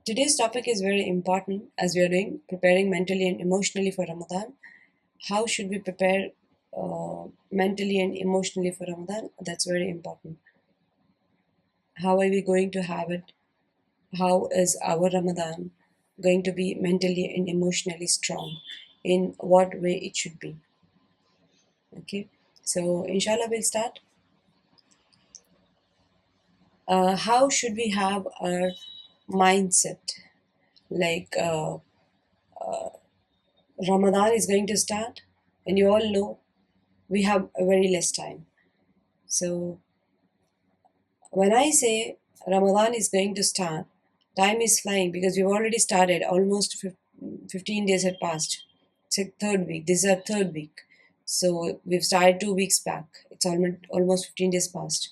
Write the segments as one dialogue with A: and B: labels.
A: Today's topic is very important as we are doing preparing mentally and emotionally for Ramadan. How should we prepare mentally and emotionally for Ramadan? That's very important. How are we going to have it? How is our Ramadan going to be mentally and emotionally strong? In what way it should be? Okay, so inshallah, we'll start. How should we have our mindset? Like Ramadan is going to start, and you all know we have a very less time. So when I say Ramadan is going to start, time is flying because we've already started. Almost 15 days had passed. It's a third week. This is our third week. So we've started 2 weeks back. It's almost 15 days past.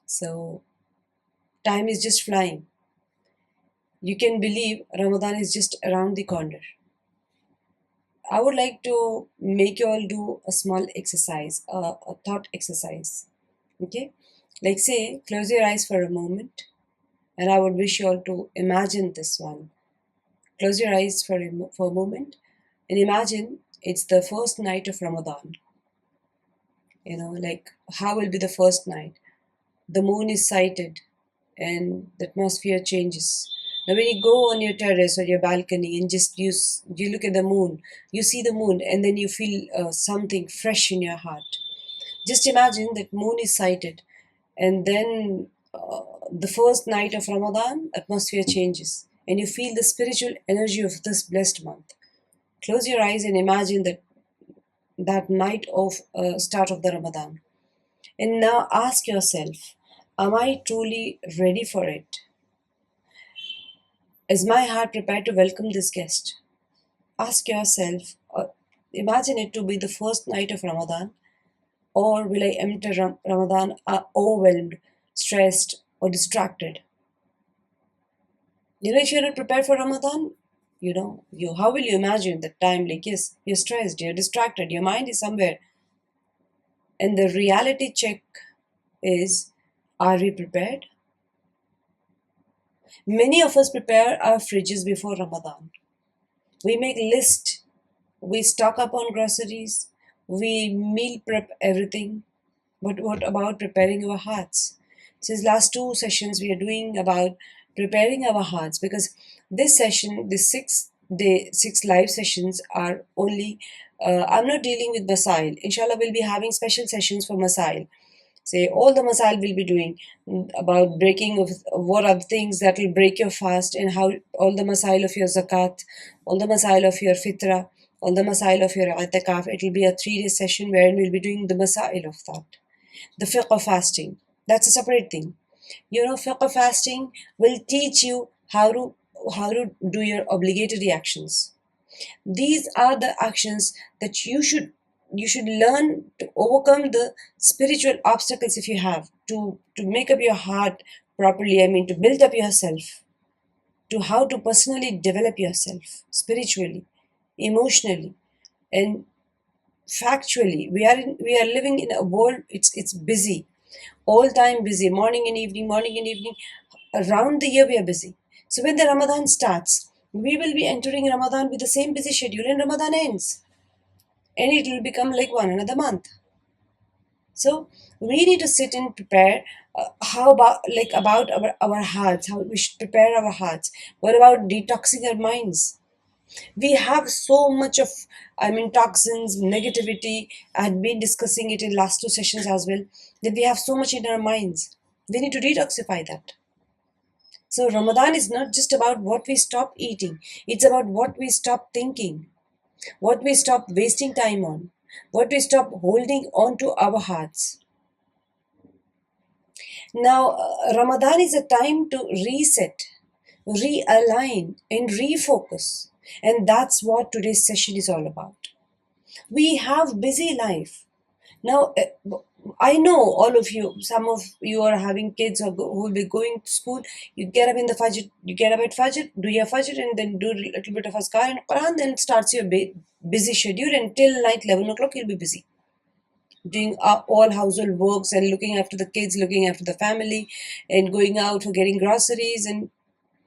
A: So time is just flying. You can believe Ramadan is just around the corner. I would like to make you all do a small exercise, a thought exercise. Okay? Like, say, close your eyes for a moment, and I would wish you all to imagine this one. Close your eyes for a moment and imagine it's the first night of Ramadan. Like, how will be the first night? The moon is sighted and the atmosphere changes. Now, when you go on your terrace or your balcony and just you look at the moon, you see the moon, and then you feel something fresh in your heart. Just imagine that moon is sighted, and then the first night of Ramadan, atmosphere changes, and you feel the spiritual energy of this blessed month. Close your eyes and imagine that night of start of the Ramadan, and now ask yourself, am I truly ready for it? Is my heart prepared to welcome this guest? Ask yourself, imagine it to be the first night of Ramadan, or will I enter Ramadan overwhelmed, stressed, or distracted? If you're not prepared for Ramadan, how will you imagine that time? Like, yes, you're stressed, you're distracted, your mind is somewhere. And the reality check is, are we prepared? Many of us prepare our fridges before Ramadan. We make lists, we stock up on groceries, we meal prep everything. But what about preparing our hearts? Since last two sessions we are doing about preparing our hearts, because this session, the six live sessions are only I'm not dealing with Masail. Inshallah, we'll be having special sessions for Masail. Say all the Masail will be doing about breaking of what are the things that will break your fast, and how all the Masail of your zakat, all the Masail of your fitra, all the Masail of your itikaf. It will be a 3-day session wherein we'll be doing the Masail of that. The fiqh of fasting, that's a separate thing. Fiqh of fasting will teach you how to do your obligatory actions. These are the actions that you should learn to overcome the spiritual obstacles. If you have to make up your heart properly, I mean, to build up yourself, to how to personally develop yourself spiritually, emotionally, and factually. We are living in a world, it's busy, all time busy, morning and evening, morning and evening. Around the year we are busy. So when the Ramadan starts, we will be entering Ramadan with the same busy schedule, and Ramadan ends, and it will become like one another month. So we need to sit and prepare. How about our hearts? How we should prepare our hearts? What about detoxing our minds? We have so much of, I mean, toxins, negativity. I had been discussing it in last two sessions as well, that we have so much in our minds. We need to detoxify that. So Ramadan is not just about what we stop eating, it's about what we stop thinking, what we stop wasting time on, what we stop holding on to our hearts. Now, Ramadan is a time to reset, realign, and refocus. And that's what today's session is all about. We have busy life. Now, I know all of you, some of you are having kids who will be going to school. You get up in the Fajr, you get up at Fajr, do your Fajr, and then do a little bit of Azkar and Quran, then starts your busy schedule until night 11 o'clock, you'll be busy. Doing all household works and looking after the kids, looking after the family, and going out for getting groceries, and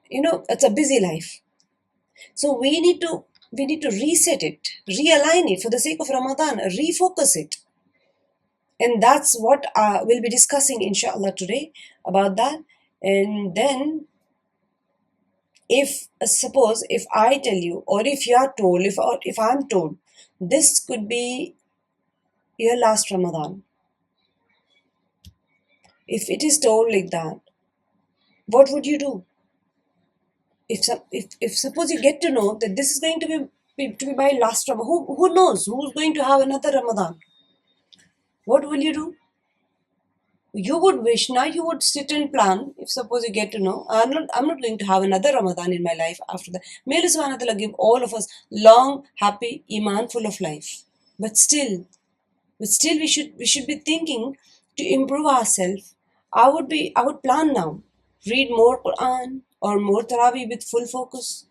A: it's a busy life. So we need to reset it, realign it for the sake of Ramadan, refocus it. And that's what we'll be discussing inshallah today about that. And then, if suppose if I tell you, or if you are told, if I'm told, this could be your last Ramadan, if it is told like that, what would you do? If suppose you get to know that this is going to be my last Ramadan, who knows who's going to have another Ramadan? What will you do? You would wish, now you would sit and plan. If suppose you get to know, I'm not going to have another Ramadan in my life after that. May Allah subhanahu wa ta'ala give all of us long, happy, iman full of life. But still we should be thinking to improve ourselves. I would plan now. Read more Quran or more Taraweeh with full focus.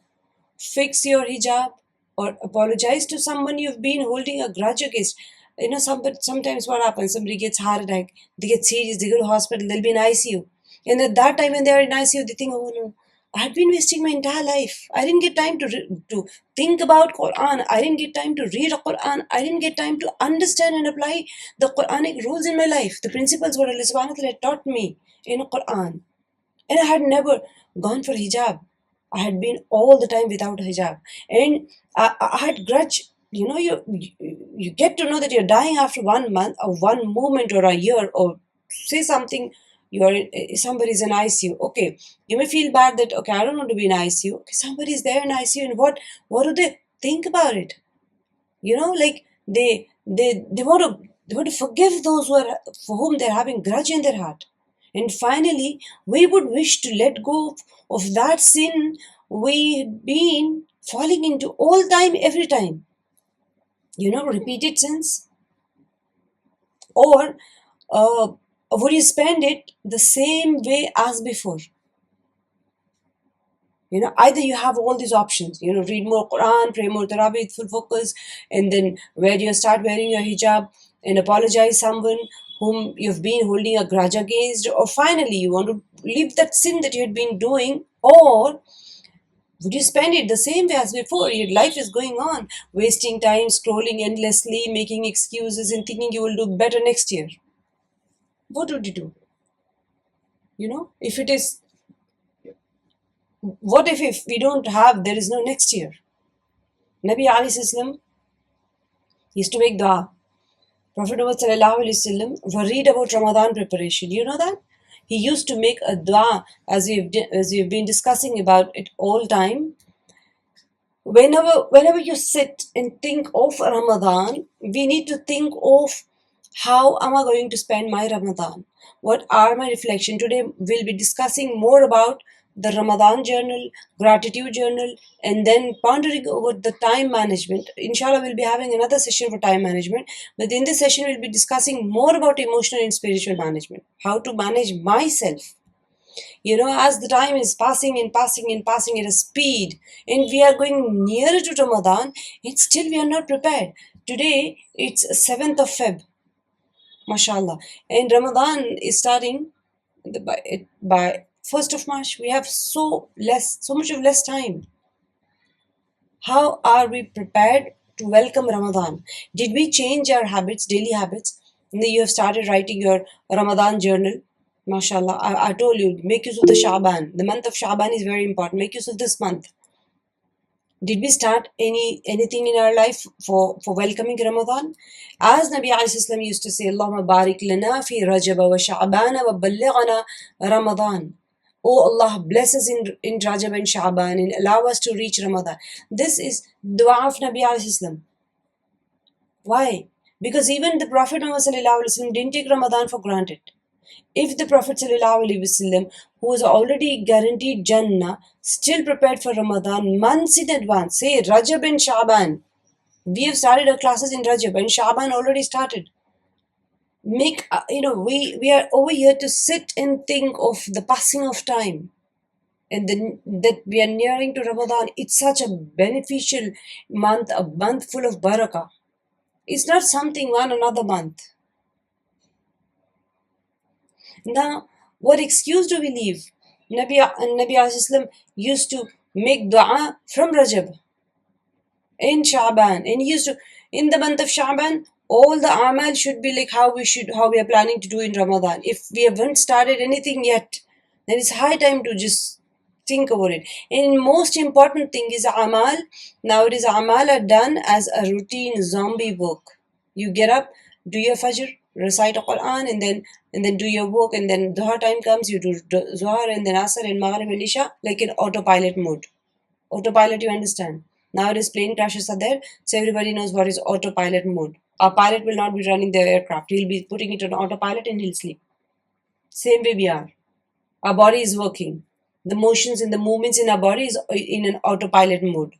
A: Fix your hijab or apologize to someone you've been holding a grudge against. Sometimes what happens, somebody gets heart attack, they get serious, they go to hospital, they'll be in ICU. And at that time when they're in ICU, they think, oh no, I had been wasting my entire life. I didn't get time to think about Quran. I didn't get time to read Quran. I didn't get time to understand and apply the Quranic rules in my life, the principles what Allah subhanahu wa ta'ala taught me in Quran. And I had never gone for hijab. I had been all the time without hijab. And I had grudge. You get to know that you're dying after 1 month or one moment or a year, or say something, somebody's in ICU. Okay, you may feel bad that, okay, I don't want to be in ICU. Okay, somebody's there in ICU, and what do they think about it? Like they want to forgive those for whom they're having grudge in their heart. And finally, we would wish to let go of that sin we've been falling into all time, every time. Repeated sins. Or would you spend it the same way as before? Either you have all these options, read more Quran, pray more Taraweeh, full focus, and then where you start wearing your hijab and apologize someone whom you've been holding a grudge against, or finally you want to leave that sin that you had been doing, or would you spend it the same way as before? Your life is going on, wasting time, scrolling endlessly, making excuses, and thinking you will do better next year. What would you do? If it is, what if we don't have, there is no next year? Nabi alayhi salam used to make dua. Prophet Muhammad sallallahu alaihi wasallam worried about Ramadan preparation. You know that? He used to make a dua, as we've been discussing about it all time. Whenever you sit and think of Ramadan, we need to think of, how am I going to spend my Ramadan? What are my reflections? Today we'll be discussing more about the Ramadan journal, gratitude journal, and then pondering over the time management. Inshallah, we'll be having another session for time management. But in this session, we'll be discussing more about emotional and spiritual management, how to manage myself. As the time is passing and passing and passing at a speed, and we are going nearer to Ramadan, and still we are not prepared. Today, it's 7th of Feb, mashallah, and Ramadan is starting by 1st of March. We have so much of less time. How are we prepared to welcome Ramadan? Did we change our habits, daily habits? You have started writing your Ramadan journal. MashaAllah, I told you, make use of the Sha'ban. The month of Sha'ban is very important. Make use of this month. Did we start anything in our life for welcoming Ramadan? As Nabi Alayhi used to say, Allahumma barik lana fi Rajab wa Sha'ban wa ballighana Ramadan. Oh Allah, bless us in Rajab and Sha'ban and allow us to reach Ramadan. This is dua of Nabi Alayhi. Why? Because even the Prophet Muhammad didn't take Ramadan for granted. If the Prophet ﷺ, who was already guaranteed Jannah, still prepared for Ramadan months in advance, say Rajab and Sha'ban. We have started our classes in Rajab and Sha'ban already started. We are over here to sit and think of the passing of time, and then that we are nearing to Ramadan. It's such a beneficial month, a month full of barakah. It's not something one another month. Now, what excuse do we leave? Nabi Wasallam used to make dua from Rajab in Sha'ban, and he used to, in the month of Sha'ban, all the amal should be like how we are planning to do in Ramadan. If we haven't started anything yet, then it's high time to just think about it. And most important thing is amal. Nowadays, amal are done as a routine zombie work. You get up, do your fajr, recite a Quran, and then do your work, and then Dhuhr time comes, you do Zuhr, and then Asr and Maghrib and Isha, like in autopilot mode. Autopilot, you understand? Nowadays, plane crashes are there, so everybody knows what is autopilot mode. Our pilot will not be running the aircraft. He'll be putting it on autopilot and he'll sleep. Same way we are. Our body is working. The motions and the movements in our body is in an autopilot mode.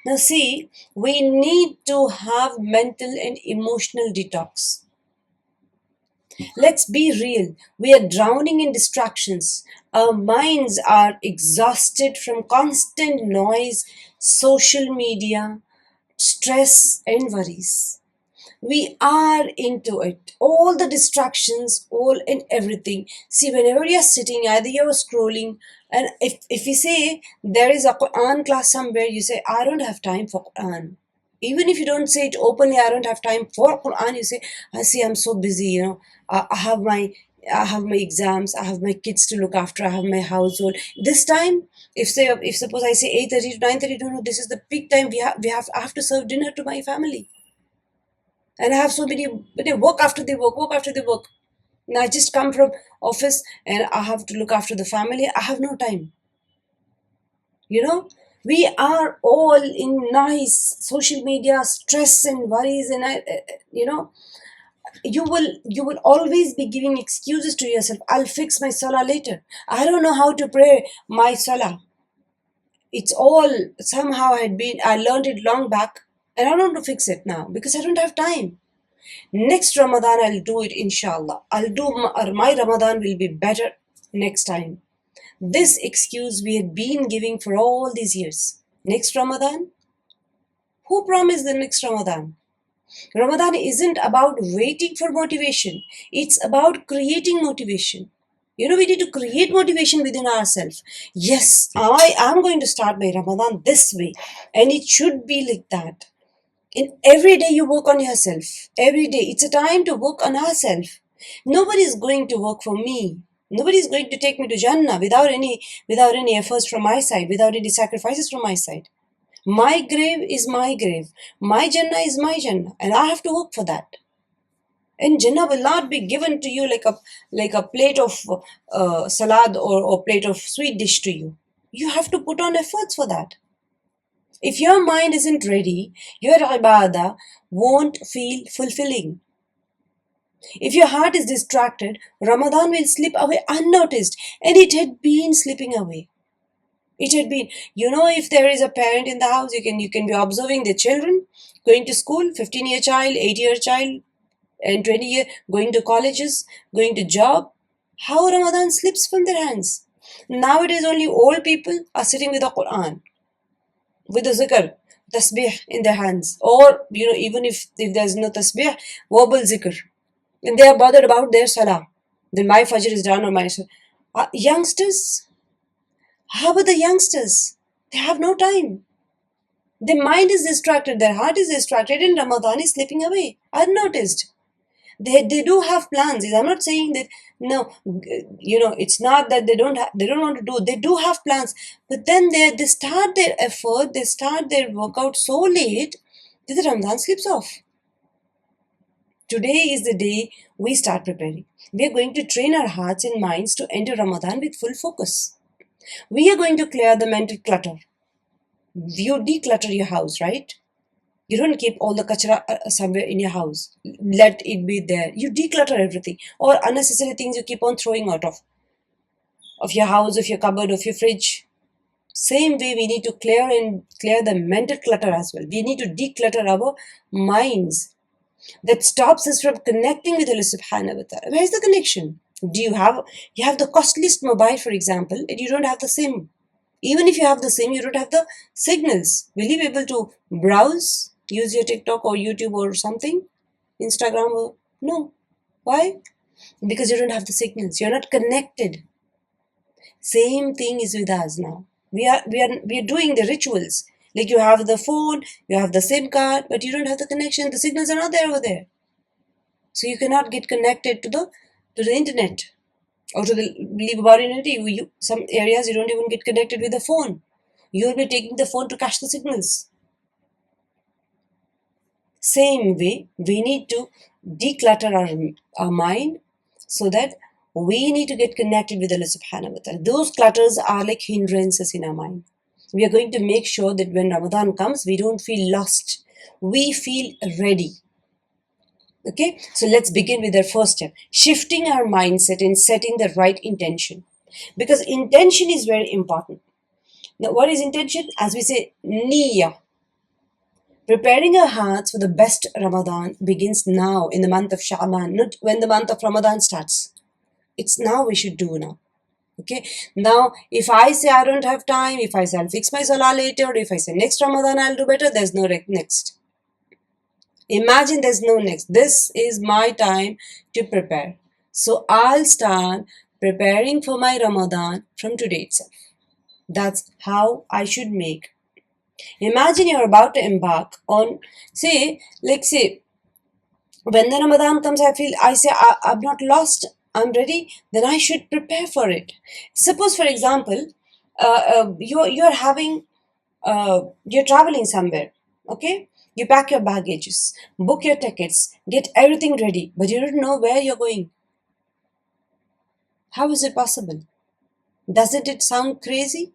A: Now see, we need to have mental and emotional detox. Let's be real. We are drowning in distractions. Our minds are exhausted from constant noise, social media, stress, and worries. We are into it. All the distractions, all and everything. See, whenever you're sitting, either you're scrolling, and if you say there is a Quran class somewhere, you say, I don't have time for Quran. Even if you don't say it openly, I don't have time for Quran, you say, I see I'm so busy, I have my exams, I have my kids to look after, I have my household. This time, if suppose I say 8:30 to 9:30, no, this is the peak time I have to serve dinner to my family. And I have so many, but work after they work after they work. And I just come from office and I have to look after the family. I have no time. We are all in nice social media stress and worries, and you will always be giving excuses to yourself. I'll fix my salah later. I don't know how to pray my salah. It's all somehow I learned it long back, and I don't want to fix it now because I don't have time. Next Ramadan, I'll do it, inshallah. My Ramadan will be better next time. This excuse we had been giving for all these years. Next Ramadan? Who promised the next Ramadan? Ramadan isn't about waiting for motivation. It's about creating motivation. We need to create motivation within ourselves. Yes, I am going to start my Ramadan this way. And it should be like that. And every day you work on yourself. Every day. It's a time to work on ourselves. Nobody is going to work for me. Nobody is going to take me to Jannah without any efforts from my side, without any sacrifices from my side. My grave is my grave. My Jannah is my Jannah. And I have to work for that. And Jannah will not be given to you like a plate of salad or plate of sweet dish to you. You have to put on efforts for that. If your mind isn't ready, your ibadah won't feel fulfilling. If your heart is distracted, Ramadan will slip away unnoticed, and it had been slipping away. It had been, if there is a parent in the house, you can be observing the children going to school, 15-year child, 8-year child, and 20-year, going to colleges, going to job. How Ramadan slips from their hands. Nowadays, only old people are sitting with the Quran, with the zikr, tasbih in their hands, or even if there's no tasbih, verbal zikr, and they are bothered about their salah. Then my fajr is done or my youngsters. How about the youngsters? They have no time. Their mind is distracted, their heart is distracted, and Ramadan is slipping away unnoticed. They do have plans. I'm not saying that no, it's not that they don't want to do. They do have plans, but then they start their effort, they start their workout so late that the Ramadan slips off. Today is the day we start preparing. We are going to train our hearts and minds to enter Ramadan with full focus. We are going to clear the mental clutter. You declutter your house, right? You don't keep all the kachra somewhere in your house. Let it be there. You declutter everything. Or unnecessary things you keep on throwing out of your house, of your cupboard, of your fridge. Same way we need to clear the mental clutter as well. We need to declutter our minds. That stops us from connecting with Allah subhanahu wa ta'ala. Where is the connection? You have the costliest mobile, for example, and you don't have the SIM. Even if you have the SIM, you don't have the signals. Will you be able to browse, use your TikTok or YouTube or something? Instagram? No. Why? Because you don't have the signals. You're not connected. Same thing is with us now. We are doing the rituals. Like you have the phone, you have the SIM card, but you don't have the connection. The signals are not there over there. So you cannot get connected to the internet or to the leave about internet. Some areas you don't even get connected with the phone. You'll be taking the phone to catch the signals. Same way, we need to declutter our mind so that we need to get connected with Allah subhanahu wa ta'ala. Those clutters are like hindrances in our mind. We are going to make sure that when Ramadan comes, we don't feel lost. We feel ready. Okay, so let's begin with the first step, shifting our mindset and setting the right intention. Because intention is very important. Now, what is intention? As we say, niyyah. Preparing our hearts for the best Ramadan begins now in the month of Sha'ban, not when the month of Ramadan starts. It's now we should do now. Okay. Now, if I say I don't have time, if I say I'll fix my salah later, if I say next Ramadan I'll do better, there's no next. Imagine there's no next. This is my time to prepare. So I'll start preparing for my Ramadan from today itself. That's how I should make. Imagine you're about to embark on, say, when the Ramadan comes, I say, I'm not lost, I'm ready, then I should prepare for it. Suppose, for example, you're traveling somewhere, okay? You pack your baggages, book your tickets, get everything ready, but you don't know where you're going. How is it possible? Doesn't it sound crazy?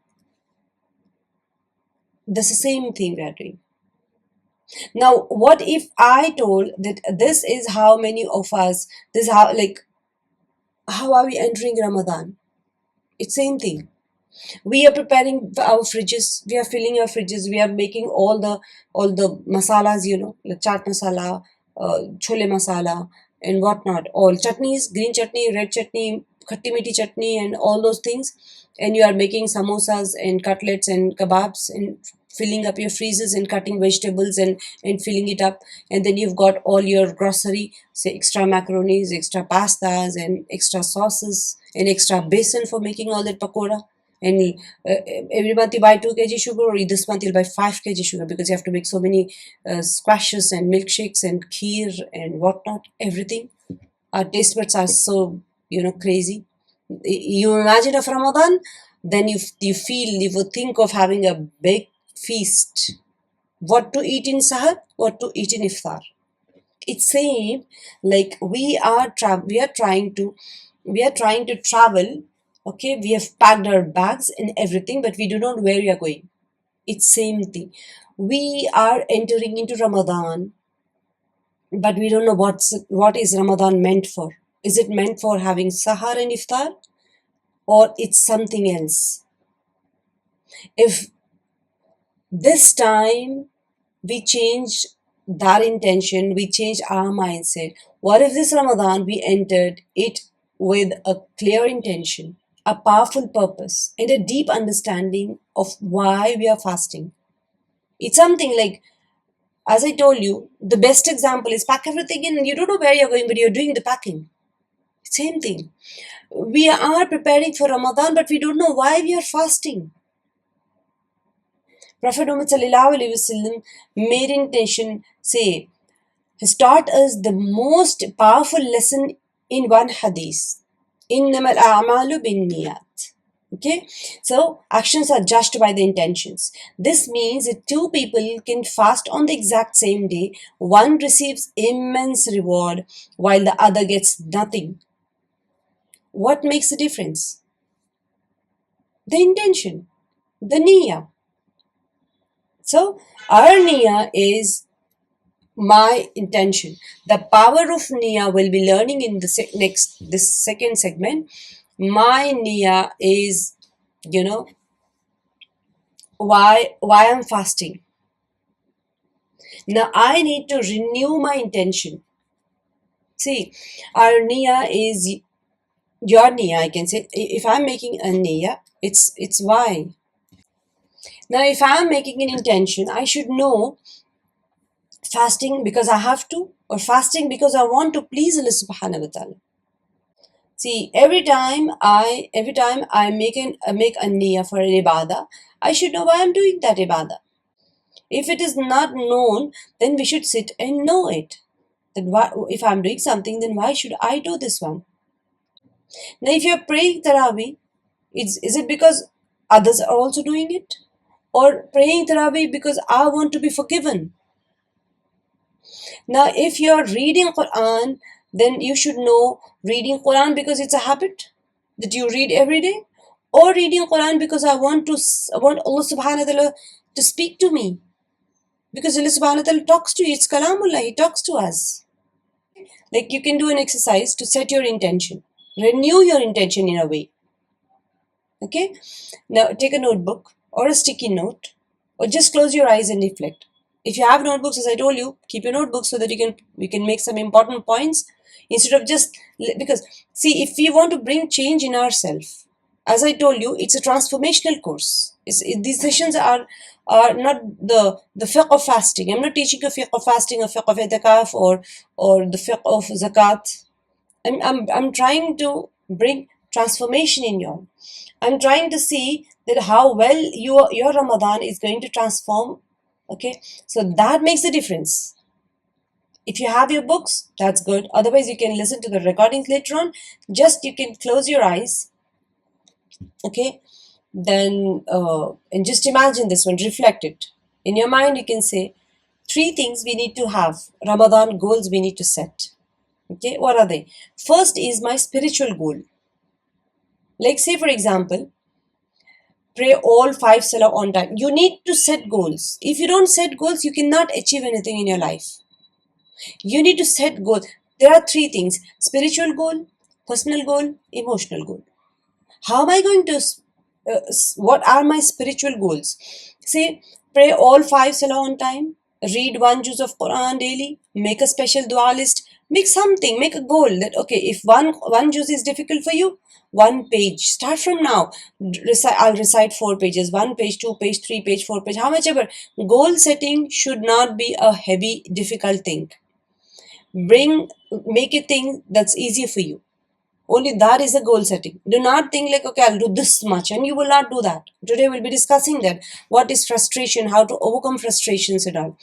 A: That's the same thing we are doing. Now, what if I told that this is how many of us, how are we entering Ramadan? It's same thing. We are preparing our fridges, we are filling our fridges, we are making all the masalas, like chaat masala, chole masala, and whatnot. All chutneys, green chutney, red chutney, khatti methi chutney, and all those things. And you are making samosas and cutlets and kebabs and filling up your freezers and cutting vegetables and filling it up. And then you've got all your grocery, say extra macaronis, extra pastas, and extra sauces, and extra besan for making all that pakora. And every month you buy 2 kg sugar, or this month you'll buy 5 kg sugar because you have to make so many squashes and milkshakes and kheer and whatnot, everything. Our taste buds are so, crazy. You imagine of Ramadan, then you would think of having a big feast. What to eat in Sahar, what to eat in Iftar. It's same like we are trying to travel. Okay, we have packed our bags and everything, but we do not know where we are going. It's same thing. We are entering into Ramadan, but we don't know what is Ramadan meant for. Is it meant for having Sahar and Iftar, or it's something else? If this time we change that intention, we change our mindset. What if this Ramadan we entered it with a clear intention, a powerful purpose, and a deep understanding of why we are fasting? It's something like, as I told you, the best example is pack everything in and you don't know where you're going, but you're doing the packing. Same thing. We are preparing for Ramadan, but we don't know why we are fasting. Prophet Muhammad sallallahu alaihi wasallam made intention say, has taught us the most powerful lesson in one hadith. إِنَّمَا الْأَعْمَالُ بِالنِّيَّاتِ. Okay, so actions are judged by the intentions. This means that two people can fast on the exact same day. One receives immense reward while the other gets nothing. What makes the difference? The intention, the niyyah. So our niyyah is my intention. The power of niyyah will be learning in this second segment. My niyyah is, why I'm fasting. Now I need to renew my intention. See, our niyyah is your niyyah. I can say, if I'm making a niyyah, it's why. Now, if I'm making an intention, I should know fasting because I have to, or fasting because I want to please Allah subhanahu wa ta'ala. See, every time I make a niyyah for an ibadah, I should know why I'm doing that ibadah. If it is not known, then we should sit and know it. Then why, if I'm doing something, then why should I do this one? Now, if you're praying Taraweeh, is it because others are also doing it? Or praying Taraweeh because I want to be forgiven? Now, if you're reading Quran, then you should know reading Quran because it's a habit that you read every day, or reading Quran because I want Allah Subhanahu wa Taala to speak to me, because Allah Subhanahu wa Taala talks to you. It's Kalamullah. He talks to us. Like, you can do an exercise to set your intention, renew your intention in a way. Okay. Now take a notebook or a sticky note, or just close your eyes and reflect. If you have notebooks, as I told you, keep your notebooks so that you can make some important points instead of just, because see, if we want to bring change in ourselves, as I told you, it's a transformational course. These sessions are not the fiqh of fasting. I'm not teaching a fiqh of fasting, a fiqh of itikaf, or the fiqh of zakat. I'm trying to bring transformation in you. I'm trying to see that how well your Ramadan is going to transform. Okay, so that makes a difference. If you have your books, that's good. Otherwise, you can listen to the recordings later on. Just you can close your eyes. Okay, then and just imagine this one. Reflect it in your mind. You can say three things we need to have. Ramadan goals we need to set. Okay, what are they? First is my spiritual goal. Like, say for example, pray all five salah on time. You need to set goals. If you don't set goals, you cannot achieve anything in your life. You need to set goals. There are three things: spiritual goal, personal goal, emotional goal. How am I going to, what are my spiritual goals? Say, pray all five salah on time, read one juz of Quran daily, make a special dua list, make something, make a goal that, okay, if one juz is difficult for you, one page, start from now. I'll recite 4 pages, 1 page, 2 page, 3 page, 4 page, how much ever. Goal setting should not be a heavy, difficult thing. Make a thing that's easier for you. Only that is a goal setting. Do not think like, okay, I'll do this much, and you will not do that. Today we'll be discussing that. What is frustration, how to overcome frustrations and all.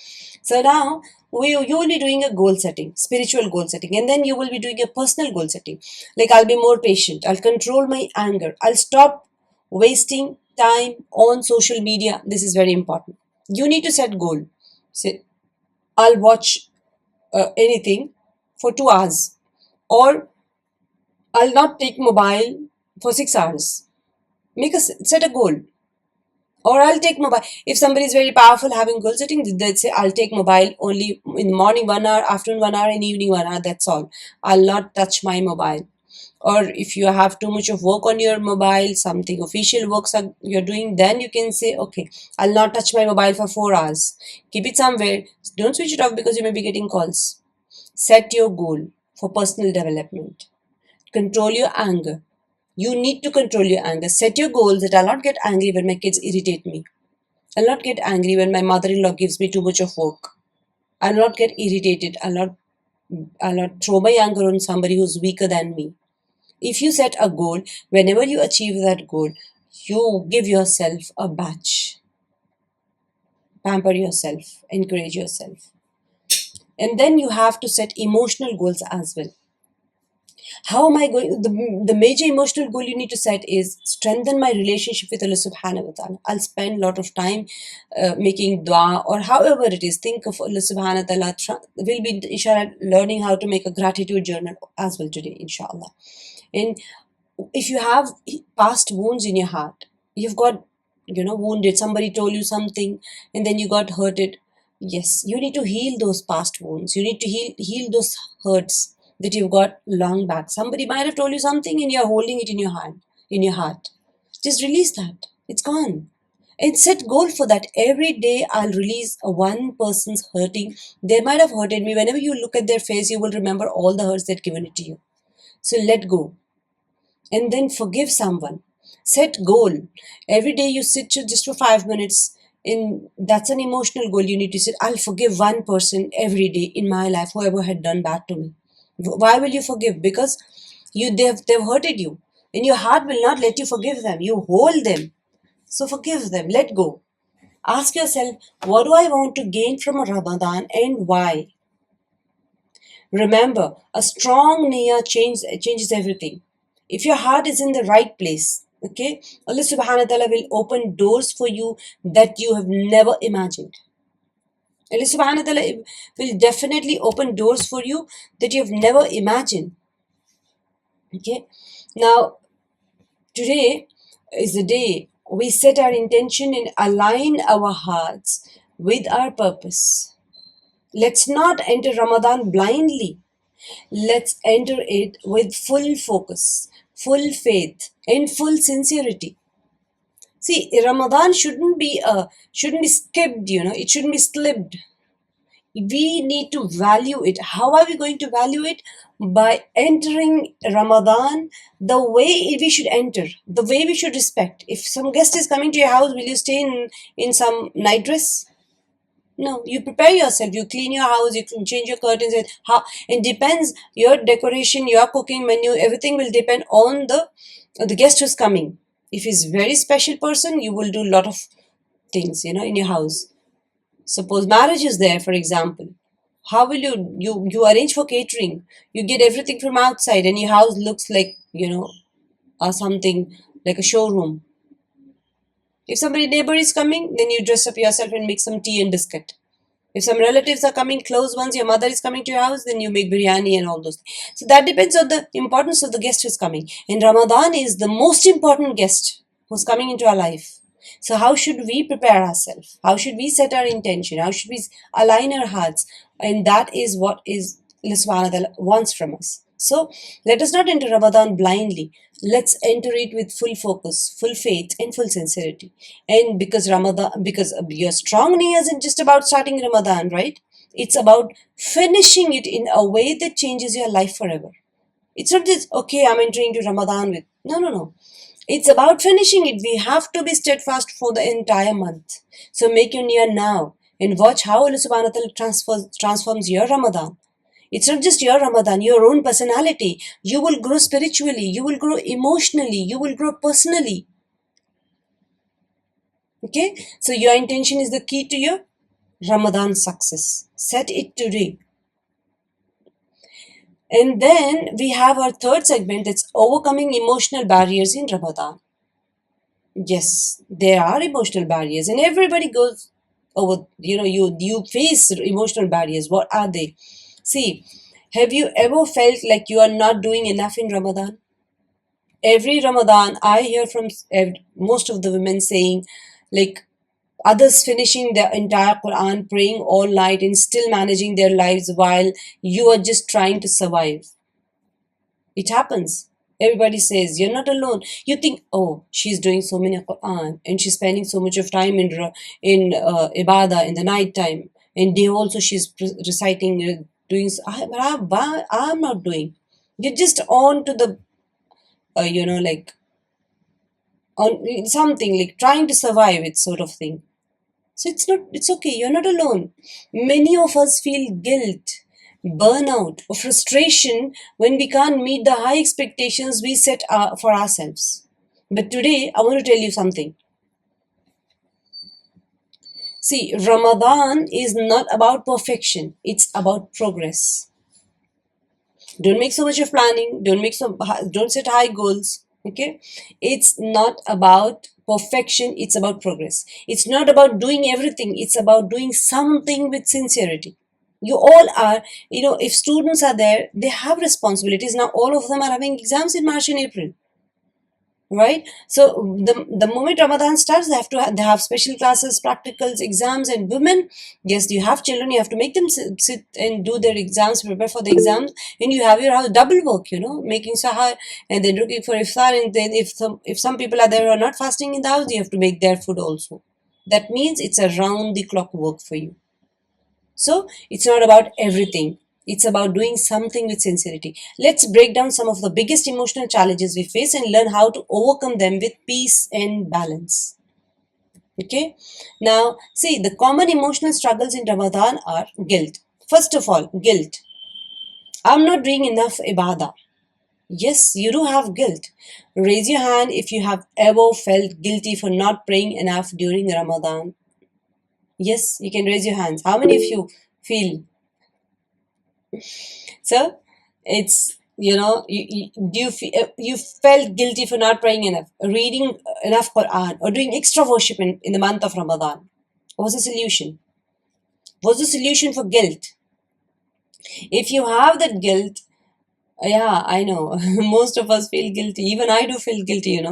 A: So now you will be doing a goal setting, spiritual goal setting, and then you will be doing a personal goal setting. Like, I'll be more patient, I'll control my anger, I'll stop wasting time on social media. This is very important. You need to set goal. Say, I'll watch anything for 2 hours, or I'll not take mobile for 6 hours. Set a goal. Or I'll take mobile. If somebody is very powerful having goal setting, they'd say, I'll take mobile only in the morning 1 hour, afternoon 1 hour, and evening 1 hour. That's all. I'll not touch my mobile. Or if you have too much of work on your mobile, something official works you're doing, then you can say, okay, I'll not touch my mobile for 4 hours. Keep it somewhere. Don't switch it off because you may be getting calls. Set your goal for personal development. Control your anger. You need to control your anger. Set your goals that I'll not get angry when my kids irritate me. I'll not get angry when my mother-in-law gives me too much of work. I'll not get irritated. I'll not throw my anger on somebody who's weaker than me. If you set a goal, whenever you achieve that goal, you give yourself a badge. Pamper yourself. Encourage yourself. And then you have to set emotional goals as well. How am I going? The major emotional goal you need to set is strengthen my relationship with Allah Subhanahu wa Taala. I'll spend a lot of time making dua, or however it is. Think of Allah Subhanahu wa Taala. We'll be, inshallah, learning how to make a gratitude journal as well today, inshallah. And if you have past wounds in your heart, you've got, wounded, somebody told you something and then you got hurted. Yes, you need to heal those past wounds. You need to heal those hurts that you've got long back. Somebody might have told you something and you're holding it in your heart. Just release that. It's gone. And set goal for that. Every day I'll release one person's hurting. They might have hurted me. Whenever you look at their face, you will remember all the hurts they've given it to you. So let go. And then forgive someone. Set goal. Every day you sit just for 5 minutes. That's an emotional goal. You need to say, I'll forgive one person every day in my life, whoever had done bad to me. Why will you forgive? Because They've hurted you, and your heart will not let you forgive them. You hold them. So forgive them, let go. Ask yourself, what do I want to gain from Ramadan and why? Remember, a strong niyyah changes everything. If your heart is in the right place, okay, Allah subhanahu wa ta'ala will open doors for you that you have never imagined. Allah subhanahu wa ta'ala will definitely open doors for you that you have never imagined. Okay, now today is the day we set our intention and align our hearts with our purpose. Let's not enter Ramadan blindly. Let's enter it with full focus, full faith, and full sincerity. See, Ramadan shouldn't be skipped, it shouldn't be slipped. We need to value it. How are we going to value it? By entering Ramadan the way we should enter, the way we should respect. If some guest is coming to your house, will you stay in some night dress? No, you prepare yourself, you clean your house, you can change your curtains, and how it depends, your decoration, your cooking menu, everything will depend on the guest who's coming. If he's a very special person, you will do a lot of things, in your house. Suppose marriage is there, for example. How will you arrange for catering? You get everything from outside and your house looks like, something like a showroom. If somebody neighbor is coming, then you dress up yourself and make some tea and biscuit. If some relatives are coming, close ones, your mother is coming to your house, then you make biryani and all those things. So that depends on the importance of the guest who's coming. And Ramadan is the most important guest who's coming into our life. So how should we prepare ourselves? How should we set our intention? How should we align our hearts? And that is what Allah subhanahu wa ta'ala wants from us. So let us not enter Ramadan blindly. Let's enter it with full focus, full faith, and full sincerity. And because your strong niyyah isn't just about starting Ramadan, right? It's about finishing it in a way that changes your life forever. It's not just, okay, I'm entering to Ramadan with. No. It's about finishing it. We have to be steadfast for the entire month. So make your niyyah now and watch how Allah subhanahu wa ta'ala transforms your Ramadan. It's not just your Ramadan, your own personality. You will grow spiritually, you will grow emotionally, you will grow personally. Okay? So your intention is the key to your Ramadan success. Set it today. And then we have our third segment, that's overcoming emotional barriers in Ramadan. Yes, there are emotional barriers and everybody goes over, you face emotional barriers. What are they? See, have you ever felt like you are not doing enough in Ramadan? Every Ramadan, I hear from most of the women saying, like, others finishing their entire Quran, praying all night, and still managing their lives while you are just trying to survive. It happens. Everybody says, you're not alone. You think, oh, she's doing so many Quran and she's spending so much of time in ibadah in the night time. And day also she's reciting, doing. I'm not doing. You're just on to the, on something like trying to survive it sort of thing. So it's okay. You're not alone. Many of us feel guilt, burnout, or frustration when we can't meet the high expectations we set for ourselves. But today, I want to tell you something. See, Ramadan is not about perfection. It's about progress. Don't make so much of planning. Don't set high goals. Okay? It's not about perfection. It's about progress. It's not about doing everything. It's about doing something with sincerity. You all are, if students are there, they have responsibilities. Now all of them are having exams in March and April. Right? So the moment Ramadan starts, they have special classes, practicals, exams, and women, yes, you have children, you have to make them sit and do their exams, prepare for the exams, and you have your house double work, making sahar and then looking for iftar, and then if some people are there who are not fasting in the house, you have to make their food also. That means it's a round the clock work for you. So it's not about everything. It's about doing something with sincerity. Let's break down some of the biggest emotional challenges we face and learn how to overcome them with peace and balance. Okay? Now, see, the common emotional struggles in Ramadan are guilt. First of all, guilt. I'm not doing enough ibadah. Yes, you do have guilt. Raise your hand if you have ever felt guilty for not praying enough during Ramadan. Yes, you can raise your hands. How many of you feel? So, it's, do you felt guilty for not praying enough, reading enough Quran, or doing extra worship in the month of Ramadan? What was the solution? What's the solution for guilt? If you have that guilt, yeah, I know. Most of us feel guilty. Even I do feel guilty.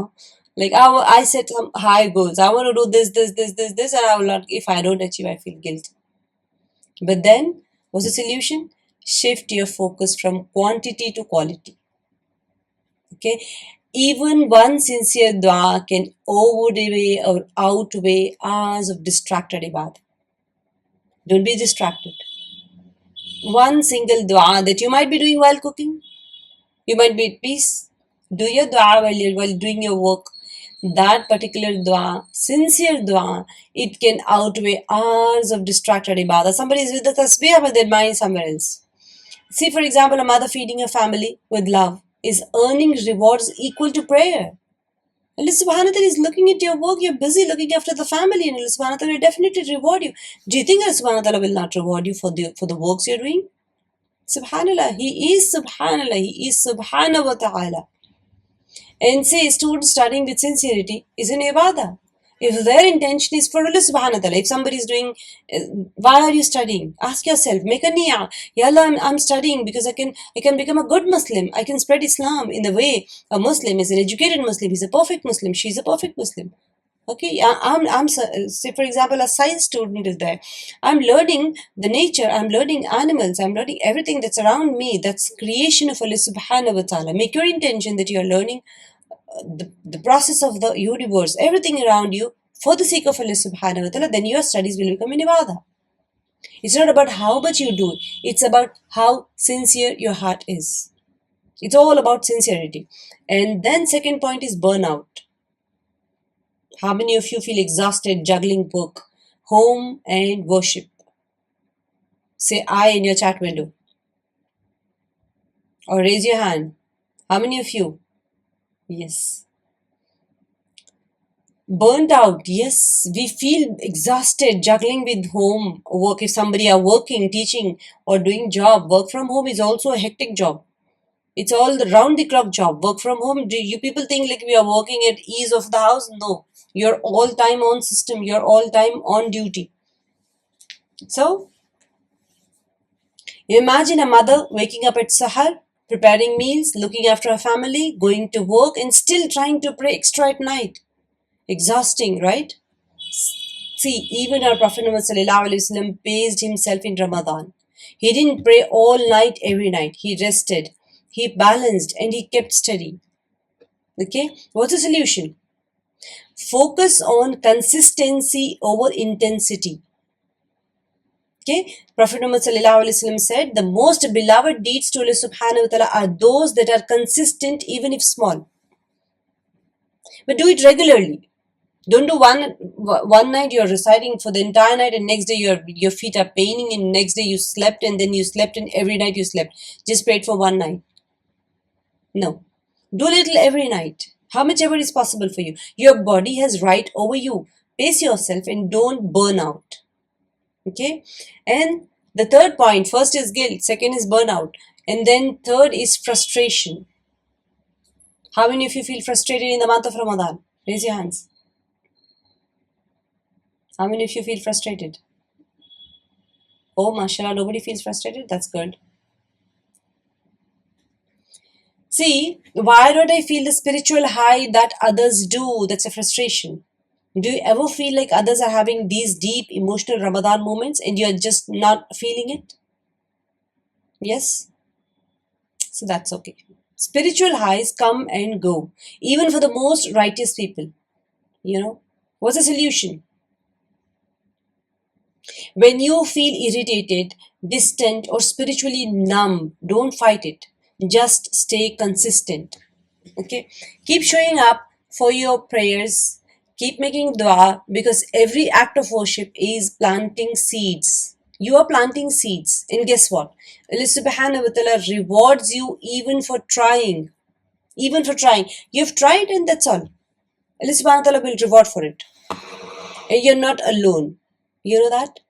A: Like I set some high goals. I want to do this, and I will not. If I don't achieve, I feel guilty. But then, what's the solution? Shift your focus from quantity to quality. Okay, even one sincere dua can overweigh or outweigh hours of distracted ibadah. Don't be distracted. One single dua that you might be doing while cooking, you might be at peace. Do your dua while doing your work. That particular dua, sincere dua, it can outweigh hours of distracted ibadah. Somebody is with the tasbih, but their mind somewhere else. See, for example, a mother feeding a family with love is earning rewards equal to prayer. Allah subhanahu wa ta'ala is looking at your work, you're busy looking after the family, and Allah subhanahu wa ta'ala will definitely reward you. Do you think Allah subhanahu wa ta'ala will not reward you for the works you're doing? Subhanallah, He is Subhanallah, He is Subhanahu wa ta'ala. And say a student studying with sincerity is an ibadah. If their intention is for Allah subhanahu wa ta'ala, if somebody is doing, why are you studying? Ask yourself, make a niyyah. Ya Allah, I'm studying because I can become a good Muslim. I can spread Islam in the way a Muslim is an educated Muslim. He's a perfect Muslim. She's a perfect Muslim. Okay, I'm say for example, a science student is there. I'm learning the nature. I'm learning animals. I'm learning everything that's around me. That's creation of Allah subhanahu wa ta'ala. Make your intention that you're learning the process of the universe, everything around you, for the sake of Allah subhanahu wa ta'ala, then your studies will become an ibadah. It's not about how much you do, it's about how sincere your heart is. It's all about sincerity. And then second point is burnout. How many of you feel exhausted juggling work, home and worship? Say I in your chat window. Or raise your hand. How many of you? Yes. Burnt out, yes, we feel exhausted juggling with home work. If somebody are working, teaching, or doing job, work from home is also a hectic job. It's all the round the clock job. Work from home, do you people think like we are working at ease of the house? No, you're all time on system, you're all time on duty. So you imagine a mother waking up at sahar, preparing meals, looking after her family, going to work, and still trying to pray extra at night. Exhausting, right? See, even our Prophet Muhammad paced himself in Ramadan. He didn't pray all night every night. He rested, he balanced, and he kept steady. Okay, what's the solution? Focus on consistency over intensity. Okay, Prophet Muhammad said, the most beloved deeds to Allah subhanahu wa ta'ala are those that are consistent even if small. But do it regularly. Don't do one night you're reciting for the entire night, and next day your feet are paining, and next day you slept, and then you slept, and every night you slept. Just prayed for one night. No. Do little every night. How much ever is possible for you. Your body has right over you. Pace yourself and don't burn out. Okay? And the third point, first is guilt, second is burnout, and then third is frustration. How many of you feel frustrated in the month of Ramadan? Raise your hands. How many of you feel frustrated? Oh, mashallah, nobody feels frustrated? That's good. See, why don't I feel the spiritual high that others do? That's a frustration. Do you ever feel like others are having these deep emotional Ramadan moments and you're just not feeling it? Yes? So that's okay. Spiritual highs come and go, even for the most righteous people. What's the solution? When you feel irritated, distant, or spiritually numb, don't fight it. Just stay consistent. Okay? Keep showing up for your prayers. Keep making dua, because every act of worship is planting seeds. You are planting seeds. And guess what? Allah subhanahu wa ta'ala rewards you even for trying. even for trying. You've tried and that's all. Allah subhanahu wa ta'ala will reward for it. And you're not alone. You know that?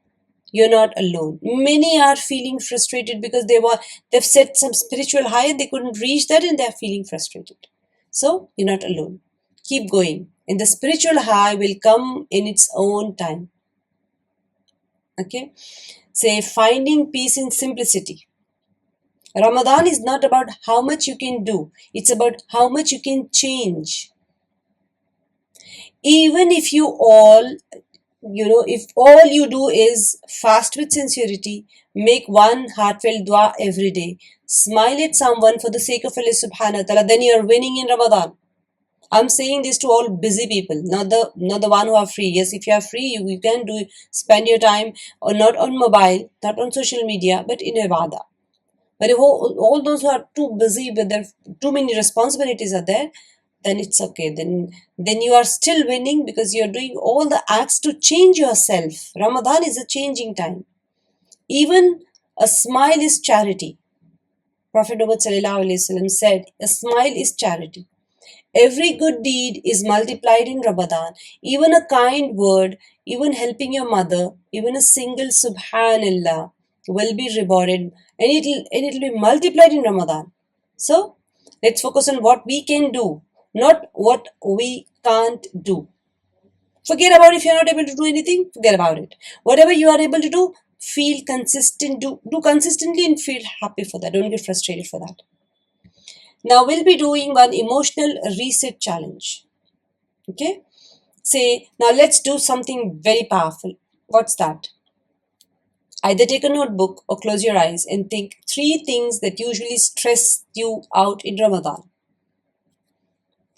A: You're not alone. Many are feeling frustrated because they've set some spiritual high and they couldn't reach that and they're feeling frustrated. So you're not alone. Keep going. And the spiritual high will come in its own time. Okay? Say finding peace in simplicity. Ramadan is not about how much you can do. It's about how much you can change. Even if if all you do is fast with sincerity, make one heartfelt dua every day, smile at someone for the sake of Allah subhanahu wa ta'ala, then you're winning in Ramadan. I'm saying this to all busy people, not the one who are free. Yes, if you are free, you can spend your time or not on mobile, not on social media, but in ibadah. But if all those who are too busy with their too many responsibilities are there, then it's okay. Then you are still winning because you're doing all the acts to change yourself. Ramadan is a changing time. Even a smile is charity. Prophet Muhammad sallallahu alaihi wasallam said, a smile is charity. Every good deed is multiplied in Ramadan. Even a kind word, even helping your mother, even a single subhanallah will be rewarded, and it'll be multiplied in Ramadan. So let's focus on what we can do, not what we can't do. Forget about if you're not able to do anything, forget about it. Whatever you are able to do, feel consistent, do consistently and feel happy for that. Don't get frustrated for that. Now we'll be doing one emotional reset challenge. Okay? Say, now let's do something very powerful. What's that? Either take a notebook or close your eyes and think 3 things that usually stress you out in Ramadan.